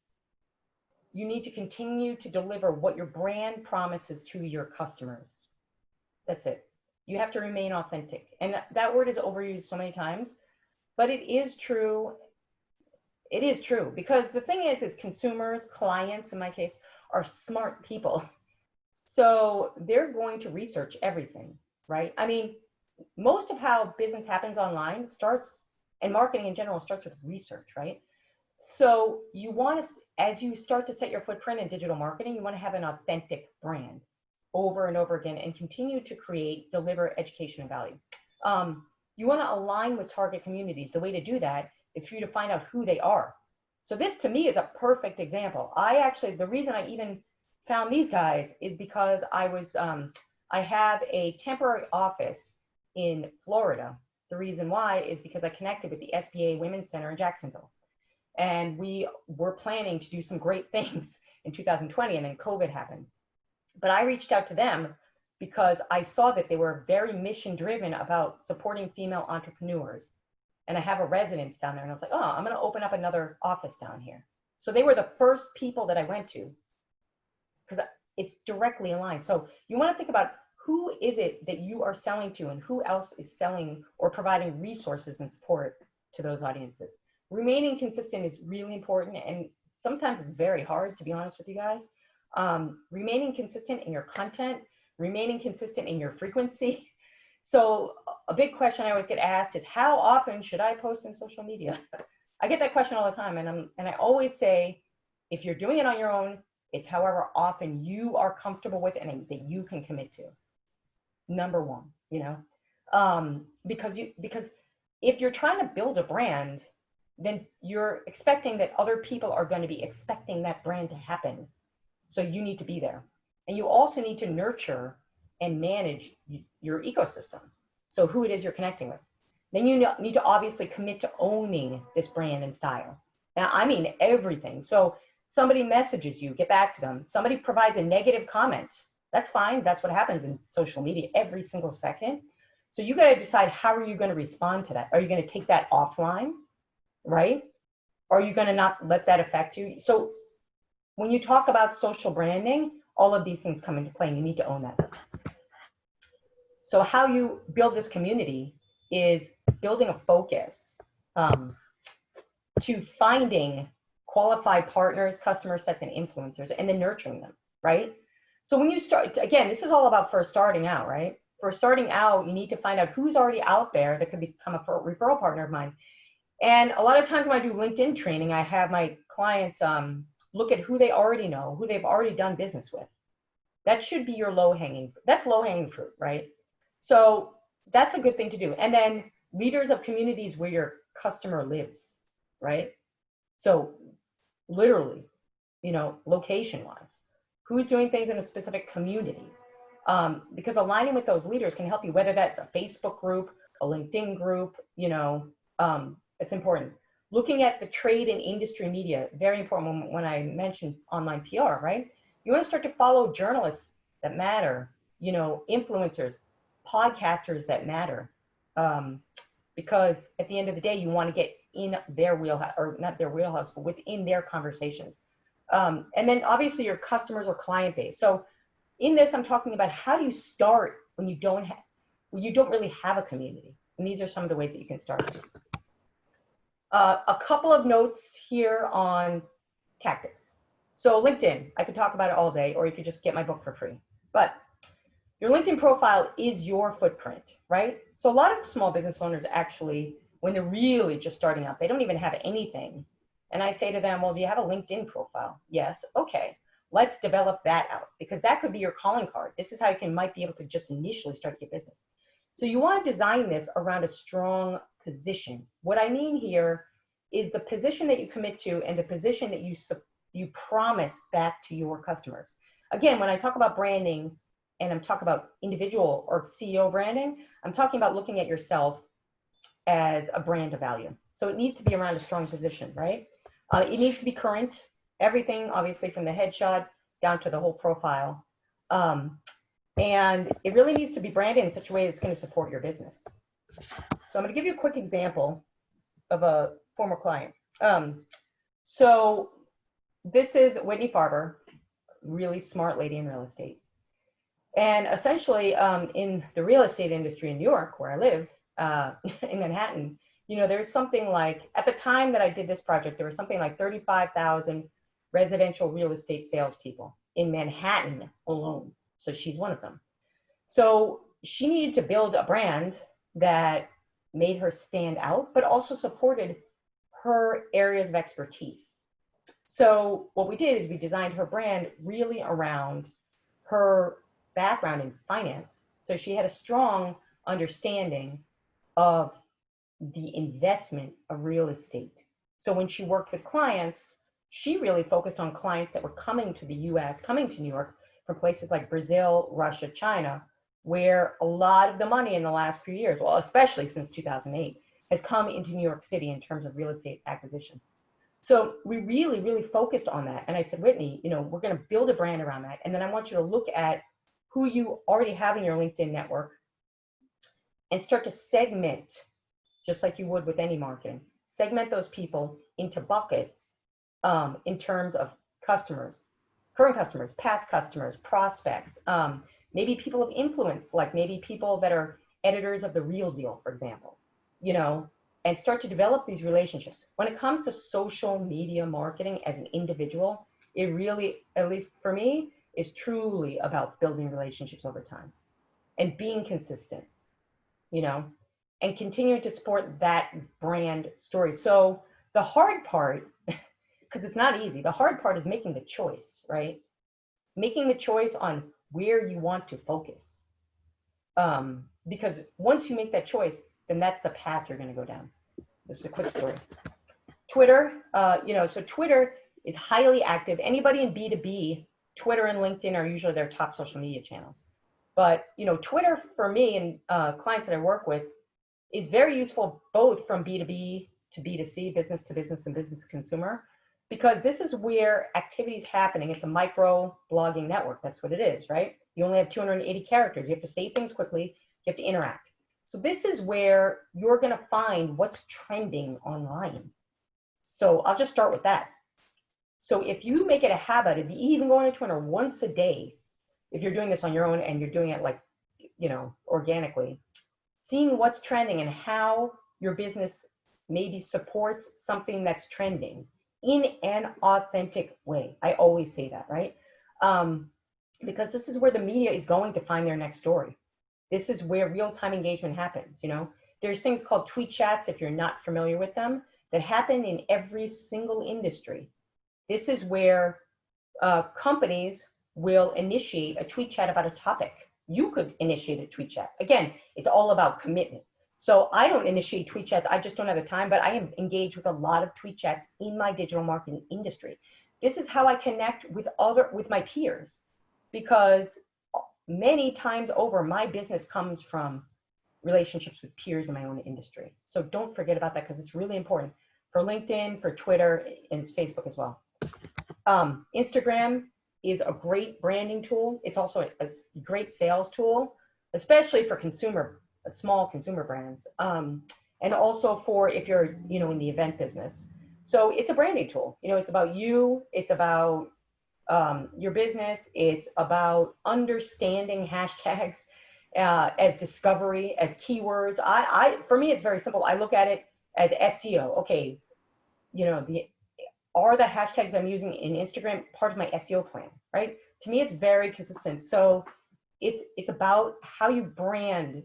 you need to continue to deliver what your brand promises to your customers. That's it. You have to remain authentic. And that word is overused so many times, but it is true. It is true, because the thing is consumers, clients in my case, are smart people. So they're going to research everything, right? I mean, most of how business happens online starts, and marketing in general starts with research, right? So you want to, as you start to set your footprint in digital marketing, you want to have an authentic brand over and over again, and continue to create, deliver education and value. You want to align with target communities. The way to do that is for you to find out who they are. So this to me is a perfect example. The reason I even found these guys is because I have a temporary office in Florida. The reason why is because I connected with the SBA Women's Center in Jacksonville. And we were planning to do some great things in 2020, and then COVID happened. But I reached out to them because I saw that they were very mission driven about supporting female entrepreneurs. And I have a residence down there, and I was like, oh, I'm going to open up another office down here. So they were the first people that I went to, because it's directly aligned. So you want to think about, who is it that you are selling to, and who else is selling or providing resources and support to those audiences. Remaining consistent is really important, and sometimes it's very hard, to be honest with you guys. Remaining consistent in your content, remaining consistent in your frequency. So a big question I always get asked is, how often should I post in social media? I get that question all the time, and I always say, if you're doing it on your own, it's however often you are comfortable with and that you can commit to. Number one, because if you're trying to build a brand, then you're expecting that other people are going to be expecting that brand to happen. So you need to be there. And you also need to nurture and manage your ecosystem. So who it is you're connecting with. Then you need to obviously commit to owning this brand and style. Now, I mean everything. So somebody messages you, get back to them. Somebody provides a negative comment. That's fine. That's what happens in social media every single second. So you got to decide, how are you going to respond to that? Are you going to take that offline, right? Or are you going to not let that affect you? So when you talk about social branding, all of these things come into play and you need to own that. So how you build this community is building a focus to finding qualified partners, customer sets, and influencers, and then nurturing them, right? So when you start, again, this is all about first starting out, right? For starting out, you need to find out who's already out there that could become a referral partner of mine. And a lot of times when I do LinkedIn training, I have my clients look at who they already know, who they've already done business with. That should be your that's low-hanging fruit, right? So that's a good thing to do. And then leaders of communities where your customer lives, right? So literally, location-wise, who's doing things in a specific community? Because aligning with those leaders can help you, whether that's a Facebook group, a LinkedIn group, it's important. Looking at the trade and industry media, very important when I mentioned online PR, right? You want to start to follow journalists that matter, influencers, podcasters that matter. Because at the end of the day, you want to get in their wheelhouse, or not their wheelhouse, but within their conversations. And then obviously your customers or client base. So in this, I'm talking about how do you start when you don't really have a community. And these are some of the ways that you can start. A couple of notes here on tactics. So LinkedIn, I could talk about it all day, or you could just get my book for free. But your LinkedIn profile is your footprint, right? So a lot of small business owners actually, when they're really just starting out, they don't even have anything. And I say to them, well, do you have a LinkedIn profile? Yes. Okay. Let's develop that out, because that could be your calling card. This is how you might be able to just initially start your business. So you want to design this around a strong position. What I mean here is the position that you commit to and the position that you promise back to your customers. Again, when I talk about branding and I'm talking about individual or CEO branding, I'm talking about looking at yourself as a brand of value. So it needs to be around a strong position, right? It needs to be current. Everything, obviously, from the headshot down to the whole profile. And it really needs to be branded in such a way that's going to support your business. So I'm going to give you a quick example of a former client. So this is Whitney Farber, really smart lady in real estate. And essentially, in the real estate industry in New York, where I live, in Manhattan, there's something like, at the time that I did this project, there was something like 35,000 residential real estate salespeople in Manhattan alone. So she's one of them. So she needed to build a brand that made her stand out, but also supported her areas of expertise. So what we did is we designed her brand really around her background in finance. So she had a strong understanding of the investment of real estate. So when she worked with clients, she really focused on clients that were coming to the US, coming to New York from places like Brazil, Russia, China, where a lot of the money in the last few years, well, especially since 2008, has come into New York City in terms of real estate acquisitions. So we really, really focused on that. And I said, Whitney, we're going to build a brand around that. And then I want you to look at who you already have in your LinkedIn network and start to segment, just like you would with any marketing, segment those people into buckets in terms of customers, current customers, past customers, prospects, maybe people of influence, like maybe people that are editors of The Real Deal, for example, and start to develop these relationships. When it comes to social media marketing as an individual, it really, at least for me, is truly about building relationships over time and being consistent, you know, and continuing to support that brand story. So the hard part, because it's not easy, the hard part is making the choice, right? Making the choice on where you want to focus. Because once you make that choice, then that's the path you're going to go down. This is a quick story. Twitter, so Twitter is highly active. Anybody in B2B, Twitter and LinkedIn are usually their top social media channels. But, Twitter for me and clients that I work with is very useful both from B2B to B2C, business to business and business to consumer, because this is where activity is happening. It's a micro blogging network. That's what it is, right? You only have 280 characters. You have to say things quickly. You have to interact. So this is where you're going to find what's trending online. So I'll just start with that. So if you make it a habit of even going to Twitter once a day, if you're doing this on your own and you're doing it like, organically, seeing what's trending and how your business maybe supports something that's trending in an authentic way. I always say that, right? Because this is where the media is going to find their next story. This is where real-time engagement happens, There's things called tweet chats, if you're not familiar with them, that happen in every single industry. This is where companies will initiate a tweet chat about a topic. You could initiate a tweet chat. Again, it's all about commitment. So I don't initiate tweet chats. I just don't have the time, but I am engaged with a lot of tweet chats in my digital marketing industry. This is how I connect with my peers, because many times over, my business comes from relationships with peers in my own industry. So don't forget about that, because it's really important for LinkedIn, for Twitter, and Facebook as well. Instagram is a great branding tool. It's also a great sales tool, especially for small consumer brands, and also for if you're, in the event business. So it's a branding tool. It's about you. It's about your business. It's about understanding hashtags as discovery, as keywords. For me, it's very simple. I look at it as SEO. Okay, are the hashtags I'm using in Instagram part of my SEO plan, right? To me, it's very consistent. So it's about how you brand,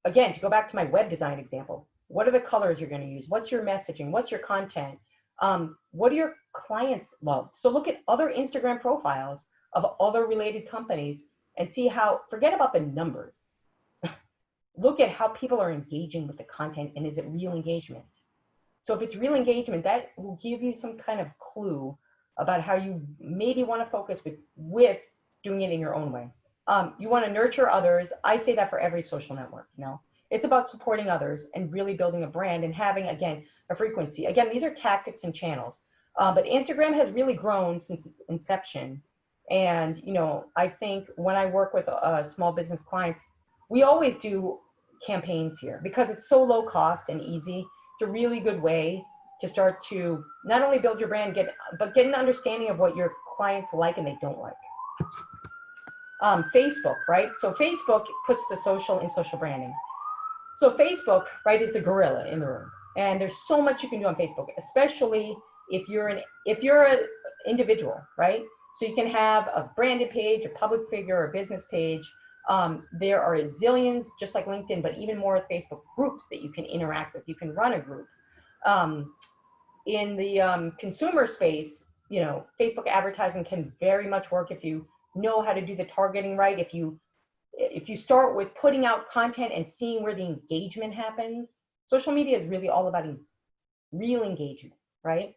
again, to go back to my web design example, what are the colors you're going to use? What's your messaging? What's your content? What do your clients love? So look at other Instagram profiles of other related companies and see forget about the numbers. Look at how people are engaging with the content, and is it real engagement? So if it's real engagement, that will give you some kind of clue about how you maybe want to focus with doing it in your own way. You want to nurture others. I say that for every social network, It's about supporting others and really building a brand and having, again, a frequency. Again, these are tactics and channels. But Instagram has really grown since its inception. And, I think when I work with small business clients, we always do campaigns here because it's so low cost and easy. It's a really good way to start to not only build your brand, but get an understanding of what your clients like and they don't like. Facebook, right? So Facebook puts the social in social branding. So Facebook, right, is the gorilla in the room. And there's so much you can do on Facebook, especially if you're an individual, right? So you can have a branded page, a public figure, or a business page. There are zillions, just like LinkedIn, but even more Facebook groups that you can interact with. You can run a group. In the consumer space, Facebook advertising can very much work if you know how to do the targeting right. If you start with putting out content and seeing where the engagement happens. Social media is really all about real engagement, right?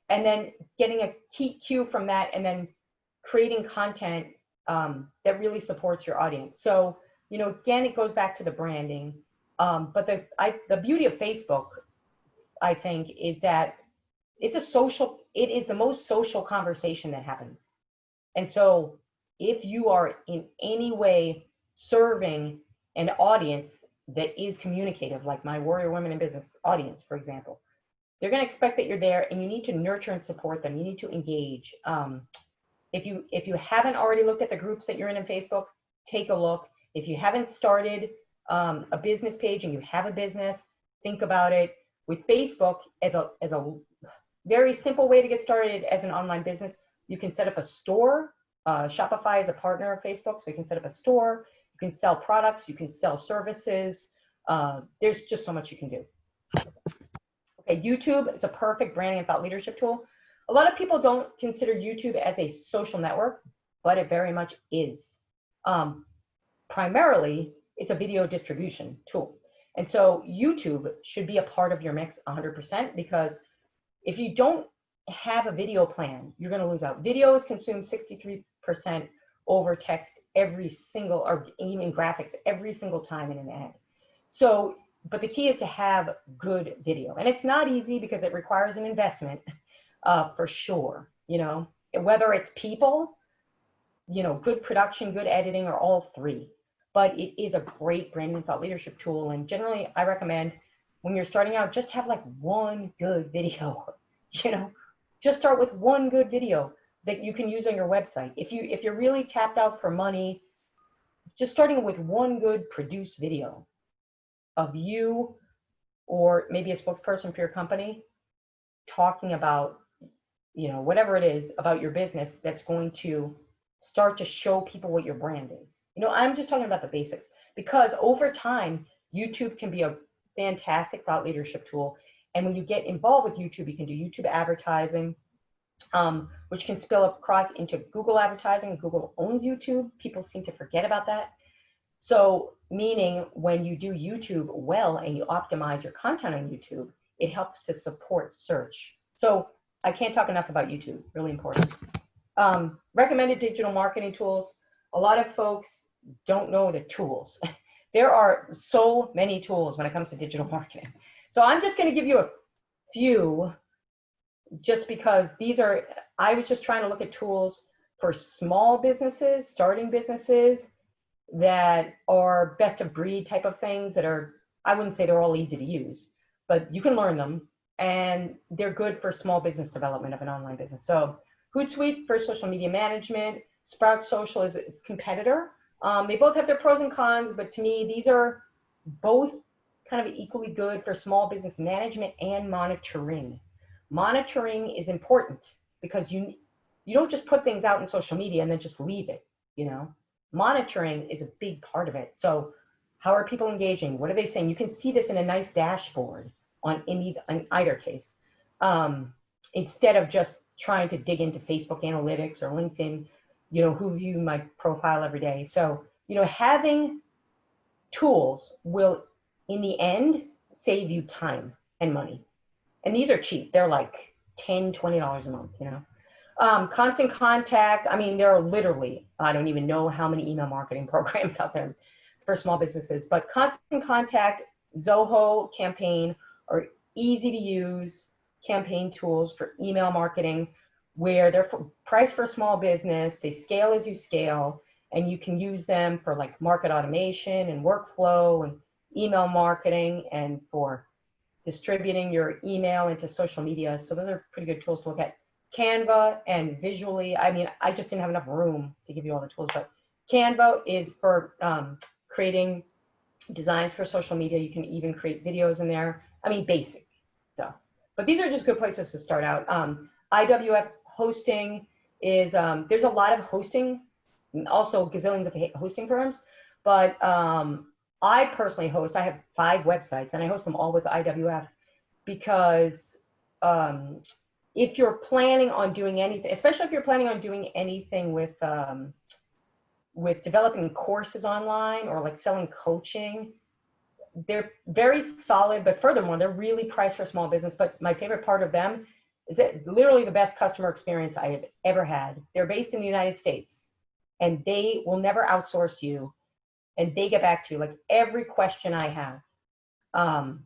And then getting a key cue from that, and then creating content that really supports your audience. So, again, it goes back to the branding. But the beauty of Facebook, I think, is that it is the most social conversation that happens. And so if you are in any way serving an audience that is communicative, like my Warrior Women in Business audience, for example, they're going to expect that you're there, and you need to nurture and support them. You need to engage. If you haven't already looked at the groups that you're in Facebook, take a look. If you haven't started a business page and you have a business, think about it. With Facebook, as a very simple way to get started as an online business, you can set up a store Shopify is a partner of Facebook, so you can set up a store, you can sell products, you can sell services. There's just so much you can do. Okay, YouTube is a perfect branding and thought leadership tool. A lot of people don't consider YouTube as a social network, but it very much is. Primarily, it's a video distribution tool. And so YouTube should be a part of your mix 100%, because if you don't have a video plan, you're going to lose out. Video is consumed 63% over text every single, or even graphics every single time in an ad. So, but the key is to have good video. And it's not easy because it requires an investment, for sure. You know, whether it's people, you know, good production, good editing, or all three. But it is a great branding and thought leadership tool. And generally, I recommend when you're starting out, just have like one good video. You know, just start with one good video that you can use on your website. If you're really tapped out for money, just starting with one good produced video of you, or maybe a spokesperson for your company, talking about, you know, whatever it is about your business that's going to start to show people what your brand is. You know, I'm just talking about the basics, because over time, YouTube can be a fantastic thought leadership tool. And when you get involved with YouTube, you can do YouTube advertising, which can spill across into Google advertising. Google owns YouTube. People seem to forget about that. So meaning when you do YouTube well and you optimize your content on YouTube, it helps to support search. So I can't talk enough about YouTube, really important. Recommended digital marketing tools. A lot of folks don't know the tools. There are so many tools when it comes to digital marketing. So I'm just going to give you a few, just because these are, I was just trying to look at tools for small businesses, starting businesses that are best of breed type of things that are, I wouldn't say they're all easy to use, but you can learn them and they're good for small business development of an online business. So Hootsuite for social media management, Sprout Social is its competitor. They both have their pros and cons, but to me, these are both kind of equally good for small business management and monitoring. Monitoring is important because you don't just put things out in social media and then just leave it, you know. Monitoring is a big part of it. So how are people engaging? What are they saying? You can see this in a nice dashboard on either case, instead of just trying to dig into Facebook analytics or LinkedIn, you know, who view my profile every day. So, you know, having tools will, in the end, save you time and money. And these are cheap. They're like $10, $20 a month, you know. Constant Contact, I mean, there are literally, I don't even know how many email marketing programs out there for small businesses, but Constant Contact, Zoho, Campaign are easy to use campaign tools for email marketing, where they're priced for a small business, they scale as you scale, and you can use them for like market automation and workflow and email marketing and for distributing your email into social media. So those are pretty good tools to look at. Canva and Visually, I mean, I just didn't have enough room to give you all the tools, but Canva is for creating designs for social media. You can even create videos in there. I mean, basic stuff. But these are just good places to start out. IWF hosting is, there's a lot of hosting, also gazillions of hosting firms, but I personally host, I have 5 websites and I host them all with IWF because if you're planning on doing anything, especially if you're planning on doing anything with developing courses online or like selling coaching, they're very solid, but furthermore, they're really priced for small business. But my favorite part of them is that literally the best customer experience I have ever had. They're based in the United States and they will never outsource you. And they get back to you, like every question I have.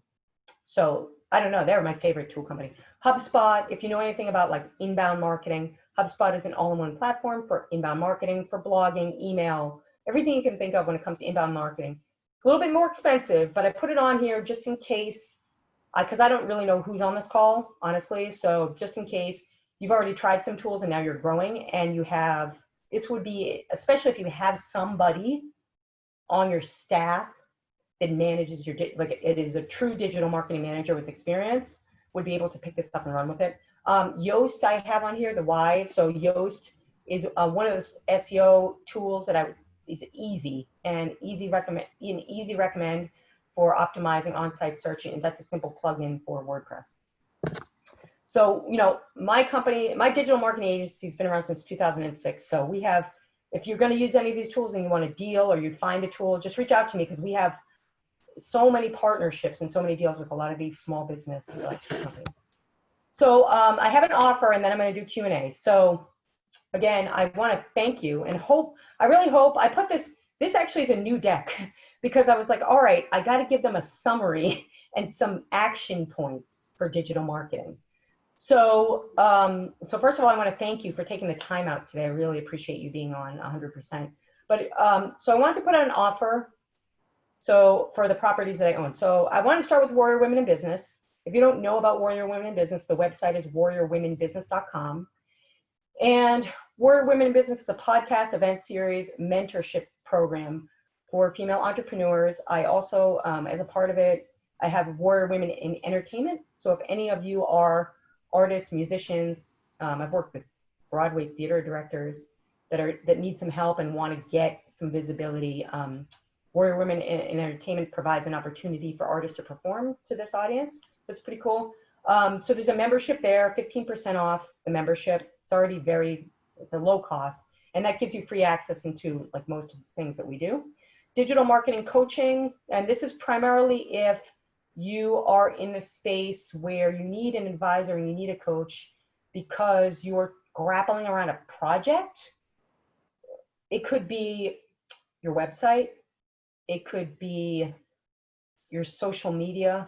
So I don't know, they're my favorite tool company. HubSpot, if you know anything about like inbound marketing, HubSpot is an all-in-one platform for inbound marketing, for blogging, email, everything you can think of when it comes to inbound marketing. It's a little bit more expensive, but I put it on here just in case, because I don't really know who's on this call, honestly. So just in case you've already tried some tools and now you're growing and you have, this would be, especially if you have somebody on your staff that manages your, like it is a true digital marketing manager with experience, would be able to pick this up and run with it. Yoast I have on here, the Y. So Yoast is one of those SEO tools that is easy recommend for optimizing on-site searching. And that's a simple plugin for WordPress. So, you know, my company, my digital marketing agency has been around since 2006. So we have, if you're going to use any of these tools and you want to deal or you find a tool, just reach out to me, because we have so many partnerships and so many deals with a lot of these small business companies. So I have an offer, and then I'm going to do Q&A. So again, I want to thank you and I really hope I put this actually is a new deck, because I was like, all right, I got to give them a summary and some action points for digital marketing. So, so first of all, I want to thank you for taking the time out today. I really appreciate you being on 100%. But so I wanted to put out an offer. So for the properties that I own. So I want to start with Warrior Women in Business. If you don't know about Warrior Women in Business, the website is warriorwomenbusiness.com. And Warrior Women in Business is a podcast, event series, mentorship program for female entrepreneurs. I also, as a part of it, I have Warrior Women in Entertainment. So if any of you are artists, musicians, I've worked with Broadway theater directors that need some help and want to get some visibility. Warrior Women in Entertainment provides an opportunity for artists to perform to this audience. So it's pretty cool. So there's a membership there, 15% off the membership. It's already it's a low cost, and that gives you free access into like most of the things that we do. Digital marketing coaching, and this is primarily if you are in a space where you need an advisor and you need a coach because you're grappling around a project. It could be your website. It could be your social media.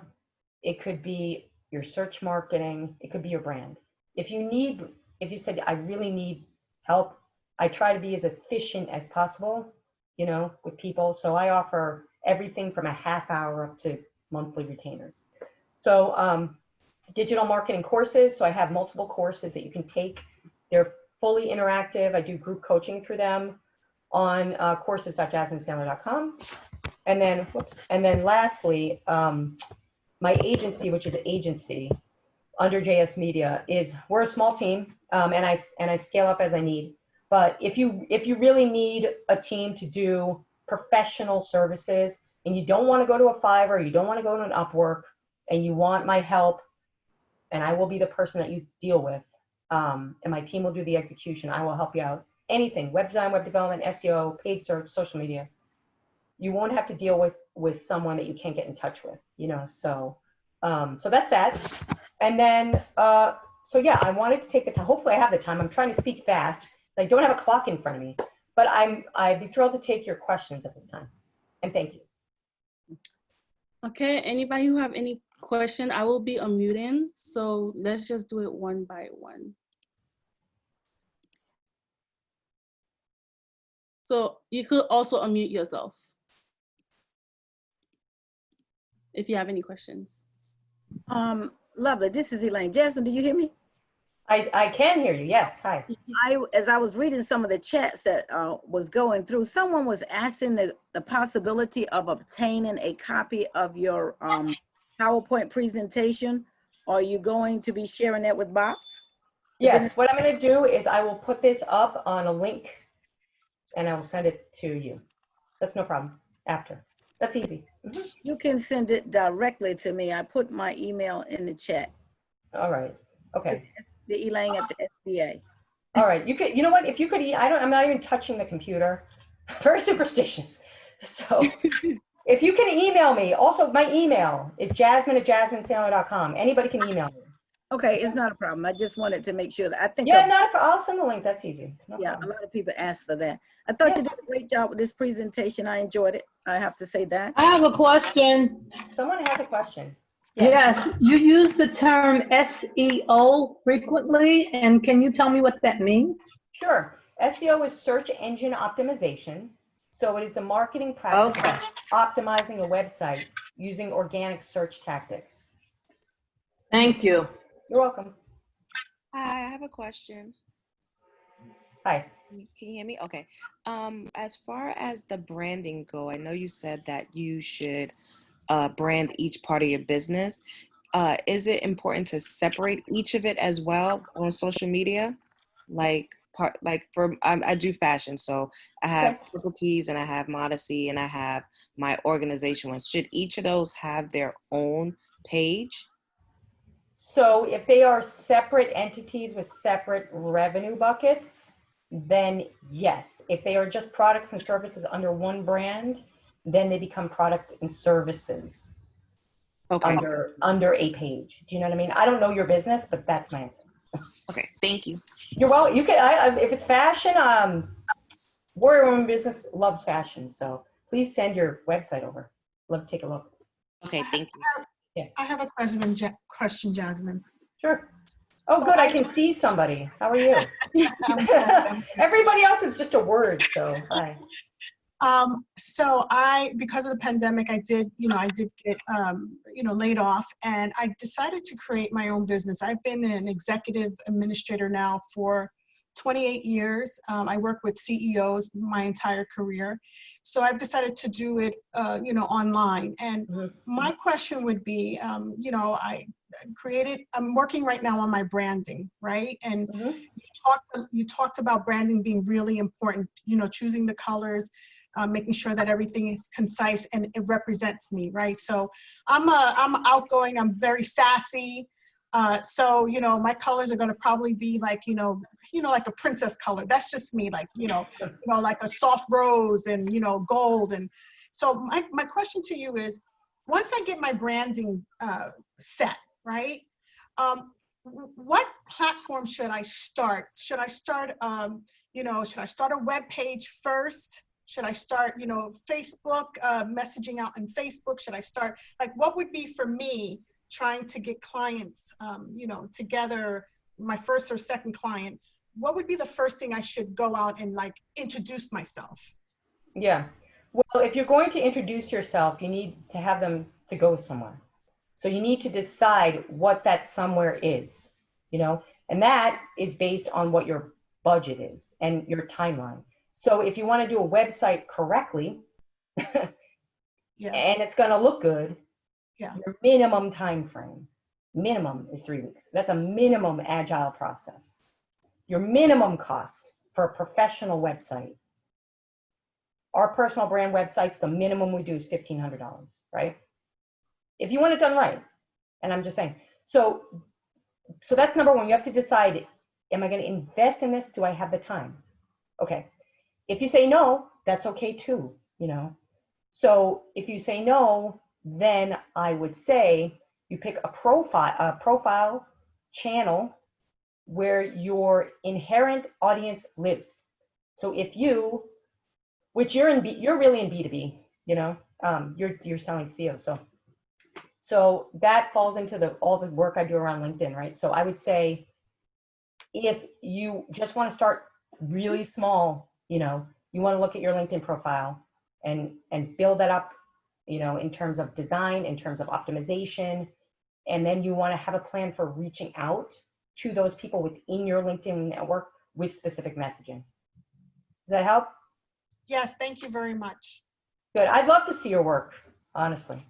It could be your search marketing. It could be your brand. If you said, I really need help, I try to be as efficient as possible, you know, with people. So I offer everything from a half hour up to monthly retainers. So digital marketing courses. So I have multiple courses that you can take. They're fully interactive. I do group coaching through them on courses.jasminesandler.com. And then lastly, my agency, which is an agency under JS Media, we're a small team, and I scale up as I need. But if you really need a team to do professional services, and you don't want to go to a Fiverr, you don't want to go to an Upwork, and you want my help, and I will be the person that you deal with, and my team will do the execution. I will help you out. Anything, web design, web development, SEO, paid search, social media. You won't have to deal with someone that you can't get in touch with, you know. So so that's that. And then so yeah, I wanted to take the time. Hopefully I have the time. I'm trying to speak fast. I don't have a clock in front of me, but I'd be thrilled to take your questions at this time. And thank you. Okay, anybody who have any question, I will be unmuting. So let's just do it one by one. So you could also unmute yourself if you have any questions. Lovely. This is Elaine. Jasmine, do you hear me? I can hear you. Yes. Hi. As I was reading some of the chats that was going through, someone was asking the possibility of obtaining a copy of your PowerPoint presentation. Are you going to be sharing that with Bob? Yes. What I'm going to do is I will put this up on a link, and I will send it to you. That's no problem. After. That's easy. Mm-hmm. You can send it directly to me. I put my email in the chat. All right. Okay. The Elaine at the SBA. All right. You could. You know what? If you could, I'm not even touching the computer. Very superstitious. So if you can email me. Also, my email is jasmine@jasminesandler.com. Anybody can email me. Okay, it's not a problem. I just wanted to make sure that I think. Yeah, I'll send the link. That's easy. No problem. A lot of people ask for that. I thought you did a great job with this presentation. I enjoyed it. I have to say that. I have a question. Someone has a question. Yes, you use the term SEO frequently, and can you tell me what that means? Sure. SEO is search engine optimization. So it is the marketing practice of optimizing a website using organic search tactics. Thank you. You're welcome. Hi, I have a question. Hi. Can you hear me? Okay. As far as the branding go, I know you said that you should brand each part of your business. Is it important to separate each of it as well on social media? Like part, like for, I do fashion. So I have Okay. Purple Keys and I have Modesty and I have my organization ones. Should each of those have their own page? So if they are separate entities with separate revenue buckets, then yes. If they are just products and services under one brand, then they become product and services Okay. under a page. Do you know what I mean? I don't know your business, but that's my answer. Okay. Thank you. You're well. You can. If it's fashion, Warrior Woman Business loves fashion, so please send your website over. Love to take a look. Okay. Thank you. I have a question, Jasmine. Sure. Oh, good. I can see somebody. How are you? I'm good. Everybody else is just a word. So hi. So because of the pandemic, I did get, laid off, and I decided to create my own business. I've been an executive administrator now for 28 years. I work with CEOs my entire career. So I've decided to do it, online. And my question would be, I'm working right now on my branding, right? And you talked about branding being really important, choosing the colors, making sure that everything is concise and it represents me, right? So I'm outgoing, I'm very sassy. So, my colors are going to probably be like, like a princess color. That's just me, like, like a soft rose and, gold. And so my question to you is, once I get my branding set, right? What platform should I start? Should I start, should I start a web page first? Should I start, Facebook, messaging out in Facebook? Should I start, like, what would be for me trying to get clients, together, my first or second client? What would be the first thing I should go out and like introduce myself? Yeah. Well, if you're going to introduce yourself, you need to have them to go somewhere. So you need to decide what that somewhere is, and that is based on what your budget is and your timeline. So if you want to do a website correctly, Yeah. and it's going to look good, Yeah. your minimum time frame, minimum is 3 weeks. That's a minimum agile process. Your minimum cost for a professional website, our personal brand websites, the minimum we do is $1,500, right? If you want it done right. And I'm just saying, so that's number one. You have to decide, am I going to invest in this? Do I have the time? Okay. If you say no, that's okay too, So if you say no, then I would say you pick a profile channel where your inherent audience lives. So if you, which you're really in B2B, you're selling SEO. So that falls into all the work I do around LinkedIn, right? So I would say if you just want to start really small, you want to look at your LinkedIn profile and build that up, in terms of design, in terms of optimization. And then you want to have a plan for reaching out to those people within your LinkedIn network with specific messaging. Does that help? Yes, thank you very much. Good. I'd love to see your work, honestly.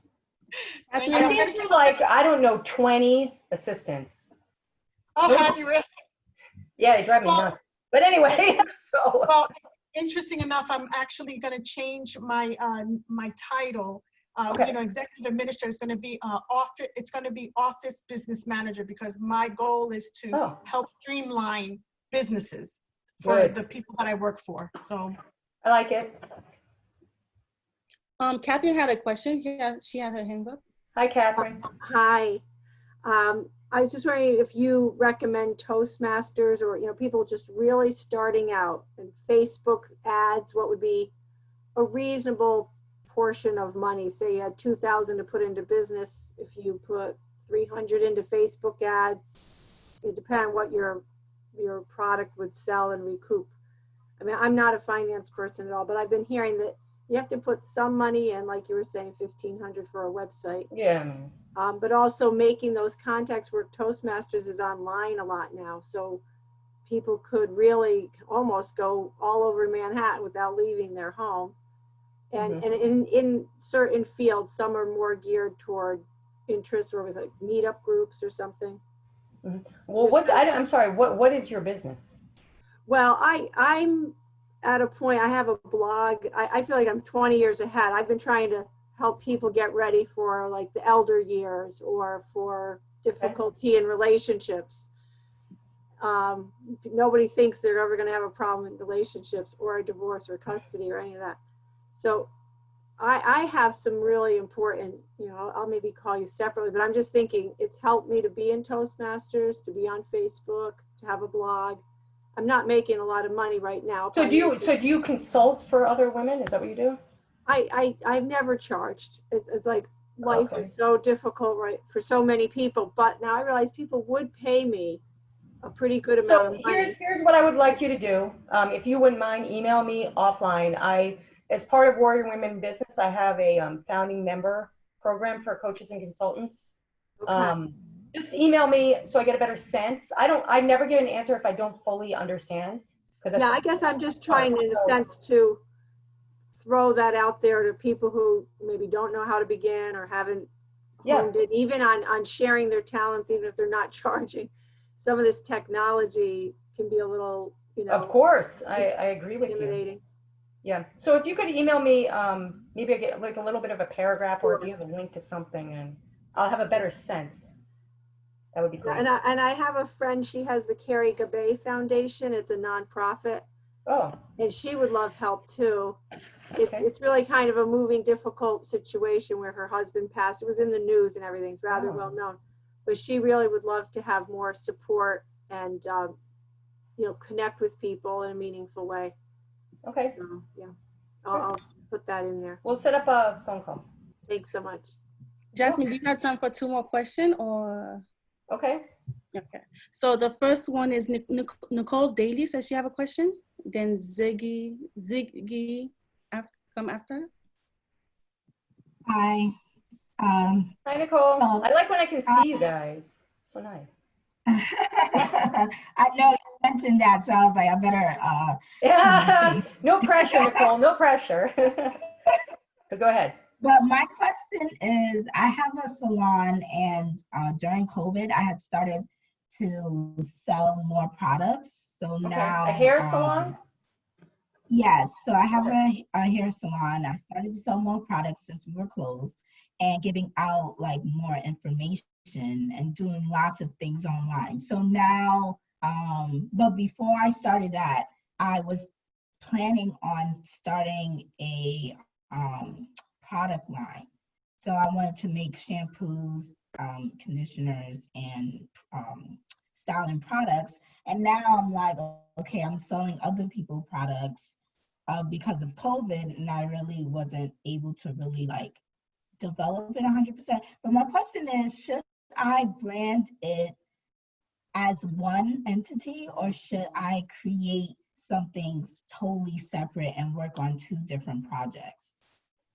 Thank I you. think you're like, I don't know, 20 assistants. Oh, have you really? Yeah, they drive me nuts. But anyway, so. Well, interesting enough, I'm actually going to change my my title. Okay. Executive administrator is going to be office. It's going to be office business manager, because my goal is to help streamline businesses for the people that I work for. So I like it. Catherine had a question. She had her hand up. Hi, Catherine. Hi. I was just wondering if you recommend Toastmasters or, people just really starting out, and Facebook ads. What would be a reasonable portion of money? Say you had 2,000 to put into business. If you put 300 into Facebook ads, it depends on what your product would sell and recoup. I mean, I'm not a finance person at all, but I've been hearing that you have to put some money in, like you were saying, 1,500 for a website. Yeah. But also making those contacts work. Toastmasters is online a lot now, so people could really almost go all over Manhattan without leaving their home. And in certain fields, some are more geared toward interests, or with like meetup groups or something. Well, I'm sorry, what is your business? Well, I'm at a point, I have a blog. I feel like I'm 20 years ahead. I've been trying to help people get ready for like the elder years or for difficulty in relationships. Nobody thinks they're ever going to have a problem in relationships or a divorce or custody or any of that. So I have some really important, you know, I'll maybe call you separately, but I'm just thinking it's helped me to be in Toastmasters, to be on Facebook, to have a blog. I'm not making a lot of money right now. So do you consult for other women? Is that what you do? I've never charged. It's like life Okay. is so difficult, right, for so many people. But now I realize people would pay me a pretty good amount So of money. here's what I would like you to do. If you wouldn't mind, email me offline. As part of Warrior Women Business, I have a founding member program for coaches and consultants. Okay. Just email me so I get a better sense. I never get an answer if I don't fully understand. Yeah, I guess I'm just trying in a sense to throw that out there to people who maybe don't know how to begin or haven't honed it, even on sharing their talents, even if they're not charging. Some of this technology can be a little, you know. Of course, I agree with you. Intimidating. Yeah. So if you could email me, maybe I get like a little bit of a paragraph, or if you have a link to something, and I'll have a better sense. That would be great. And I have a friend, she has the Carrie Gabay Foundation. It's a nonprofit. Oh. And she would love help too. Okay. It's really kind of a moving, difficult situation where her husband passed. It was in the news and everything, it's rather well known. But she really would love to have more support and, you know, connect with people in a meaningful way. Okay. So, yeah, I'll put that in there. We'll set up a phone call. Thanks so much. Jasmine, do you have time for 2 more questions or? Okay. Okay. So the first one is Nicole Daly says she have a question. Then Ziggy come after. Hi. Hi, Nicole. So, I like when I can see you guys. So nice. I know you mentioned that, so I was like, I better. Yeah. No pressure, Nicole. No pressure. So go ahead. But my question is, I have a salon, and during COVID, I had started to sell more products. So now a hair salon. Yes, so I have a hair salon. I started to sell more products since we were closed, and giving out like more information and doing lots of things online. So now, but before I started that, I was planning on starting a product line. So I wanted to make shampoos, conditioners, and styling products. And now I'm like, okay, I'm selling other people's products because of COVID, and I really wasn't able to really like develop it 100%. But my question is, should I brand it as one entity, or should I create something totally separate and work on 2 different projects?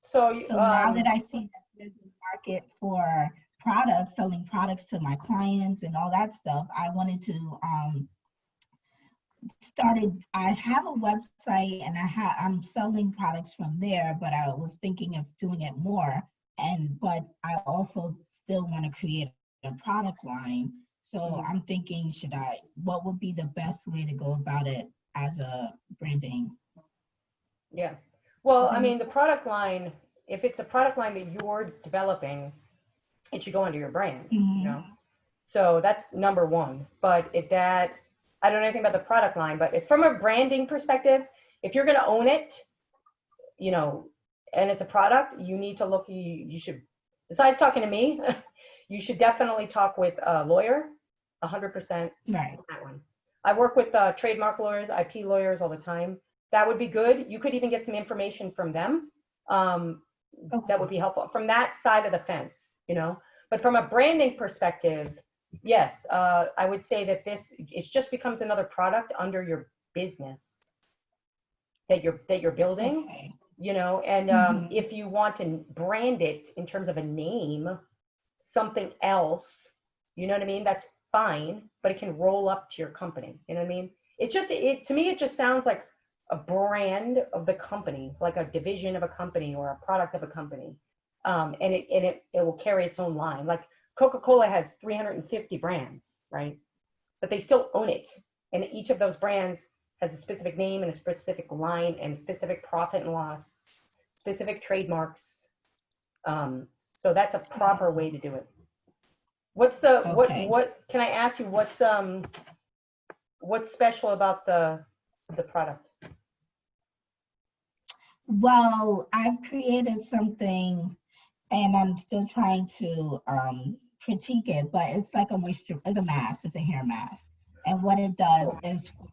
So now that I see that there's a market for products, selling products to my clients and all that stuff, I wanted to I have a website, and I'm selling products from there, but I was thinking of doing it more. But I also still want to create a product line. So I'm thinking, what would be the best way to go about it as a branding? Yeah. Well, I mean, the product line, if it's a product line that you're developing, it should go under your brand, you know? So that's number one. But I don't know anything about the product line, but it's from a branding perspective, if you're going to own it, you know, and it's a product, you need to look, you should, besides talking to me, you should definitely talk with a lawyer, 100%. Right. That one. I work with trademark lawyers, IP lawyers all the time. That would be good. You could even get some information from them. That would be helpful from that side of the fence, you know. But from a branding perspective, yes, I would say that it just becomes another product under your business that you're building, Okay. you know. And if you want to brand it in terms of a name, something else, you know what I mean? That's fine, but it can roll up to your company. You know what I mean? It's just to me, it just sounds like a brand of the company, like a division of a company or a product of a company, and it will carry its own line. Like Coca-Cola has 350 brands, right? But they still own it, and each of those brands has a specific name and a specific line and specific profit and loss, specific trademarks. So that's a proper way to do it. What's the Okay. what can I ask you? What's special about the product? Well, I've created something and I'm still trying to critique it, but it's like it's a mask, it's a hair mask. And what it does is for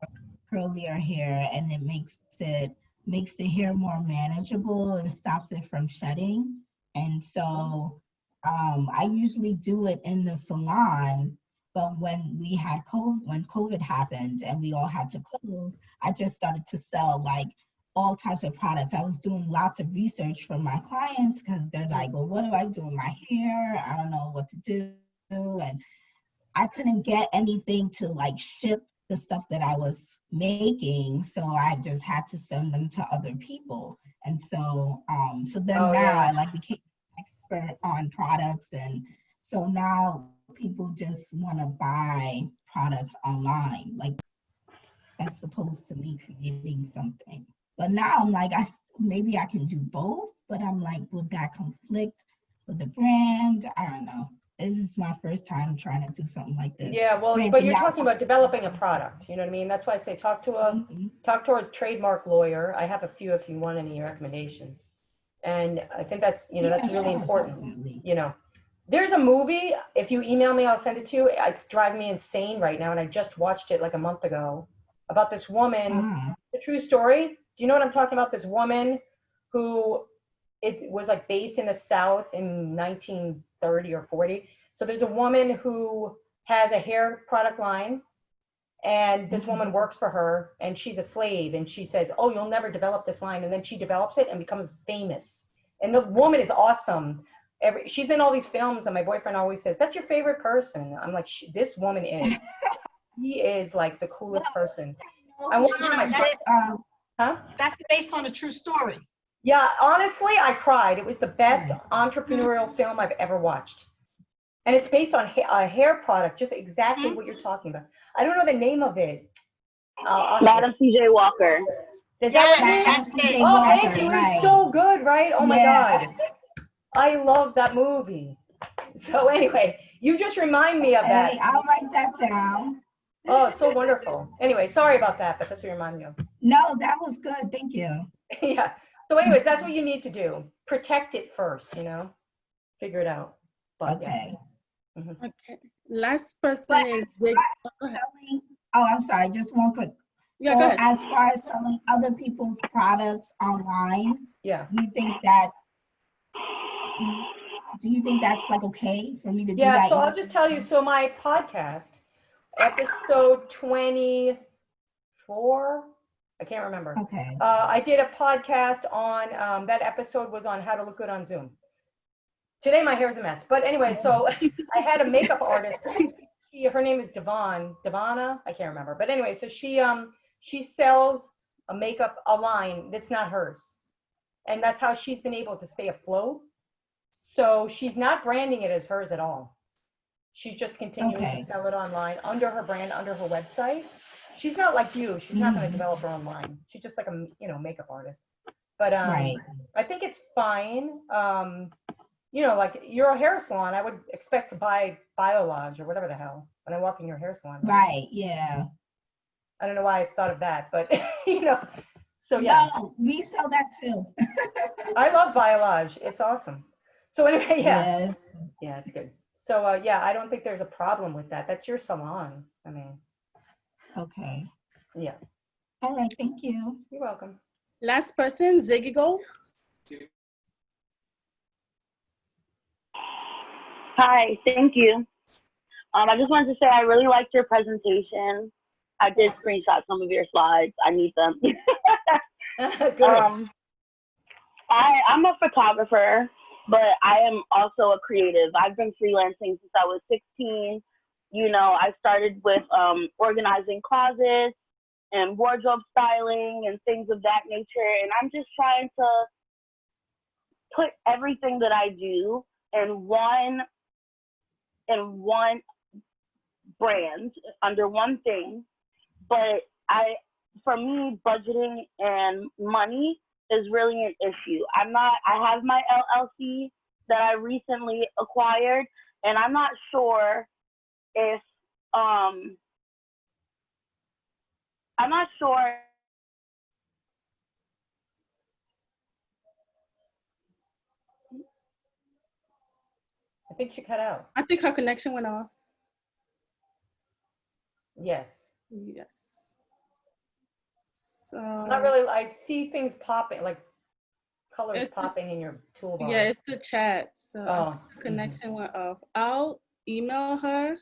curlier hair, and it makes the hair more manageable and stops it from shedding. And so I usually do it in the salon, but when COVID happened and we all had to close, I just started to sell like all types of products. I was doing lots of research for my clients because they're like, well, what do I do with my hair? I don't know what to do. And I couldn't get anything to like ship the stuff that I was making. So I just had to send them to other people. And so, I like became an expert on products. And so now people just want to buy products online, like as opposed to me creating something. But now I'm like, maybe I can do both, but I'm like, would that conflict with the brand? I don't know. This is my first time trying to do something like this. Yeah, well, but you're talking about developing a product. You know what I mean? That's why I say talk to a trademark lawyer. I have a few if you want any recommendations. And I think that's that's really important. Definitely. There's a movie. If you email me, I'll send it to you. It's driving me insane right now, and I just watched it like a month ago about this woman. The true story. Do you know what I'm talking about? This woman who it was like based in the South in 1930 or 40. So there's a woman who has a hair product line, and this woman works for her, and she's a slave, and she says, oh, you'll never develop this line. And then she develops it and becomes famous. And the woman is awesome. She's in all these films, and my boyfriend always says, that's your favorite person. I'm like, this woman is. He is like the coolest person. I want That's based on a true story. Yeah, honestly, I cried. It was the best entrepreneurial film I've ever watched. And it's based on a hair product, just exactly what you're talking about. I don't know the name of it. Madam C.J. Walker. Is that what it is? Oh, thank you. It was so good, right? Oh my God. I love that movie. So anyway, you just remind me of that. I'll write that down. Oh, so wonderful. Anyway, sorry about that, but that's what you remind me of. No, that was good. Thank you. Yeah. So anyways, that's what you need to do. Protect it first, figure it out. But, okay. Yeah. Okay. Last person is Zig. I'm sorry. Just one quick. Yeah, so go ahead. As far as selling other people's products online, yeah. Do you think that's like okay for me to do that? Yeah, so I'll just tell you, so my podcast, episode 24, I can't remember. Okay. I did a podcast on, that episode was on how to look good on Zoom. Today my hair is a mess, but anyway, so I had a makeup artist. Her name is Devana, I can't remember. But anyway, so she sells a line that's not hers. And that's how she's been able to stay afloat. So she's not branding it as hers at all. She's just continuing to sell it online under her brand, under her website. She's not like you. She's not going to develop her own line. She's just like a makeup artist. But I think it's fine. Like you're a hair salon. I would expect to buy Biolage or whatever the hell when I walk in your hair salon. Right. Yeah. I don't know why I thought of that, but So yeah. No, we sell that too. I love Biolage. It's awesome. So anyway, yeah, it's good. So I don't think there's a problem with that. That's your salon. I mean. Okay. Yeah. All right. Thank you. You're welcome. Last person, Ziggy Go. Hi, thank you. I just wanted to say I really liked your presentation. I did screenshot some of your slides. I need them. Good. I'm a photographer, but I am also a creative. I've been freelancing since I was 16. I started with organizing closets and wardrobe styling and things of that nature. And I'm just trying to put everything that I do in one brand under one thing. But for me, budgeting and money is really an issue. I have my LLC that I recently acquired, and I'm not sure if, I'm not sure. I think she cut out. I think her connection went off. Yes. Yes. So Not really. I see things popping, like colors It's the- popping in your toolbar. yeah, it's the chat. So I Oh. think the connection went off. I'll email her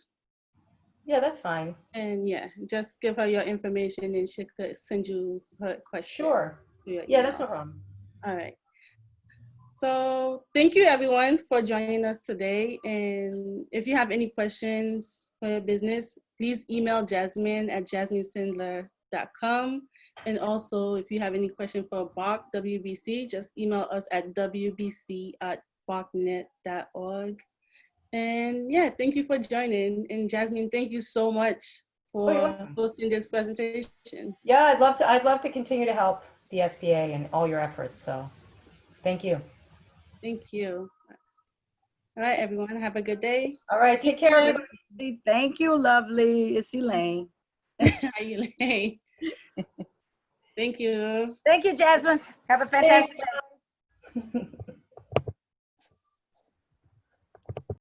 Yeah, that's fine. and yeah, just give her your information and she could send you her question. Sure. to your Yeah, that's no email. problem. All right. So thank you everyone for joining us today. And if you have any questions for your business, please email Jasmine at jasminesandler.com. And also if you have any question for BARC WBC, just email us at wbc@barcnet.org. And yeah, thank you for joining. And Jasmine, thank you so much Oh, you're for welcome. hosting this presentation. Yeah, I'd love to continue to help the SBA and all your efforts. So thank you. Thank you. All right, everyone, have a good day. All right. Take care, everybody. Thank you, lovely. It's Elaine. Hi, Elaine. Thank you. Thank you, Jasmine. Have a fantastic day. Thanks.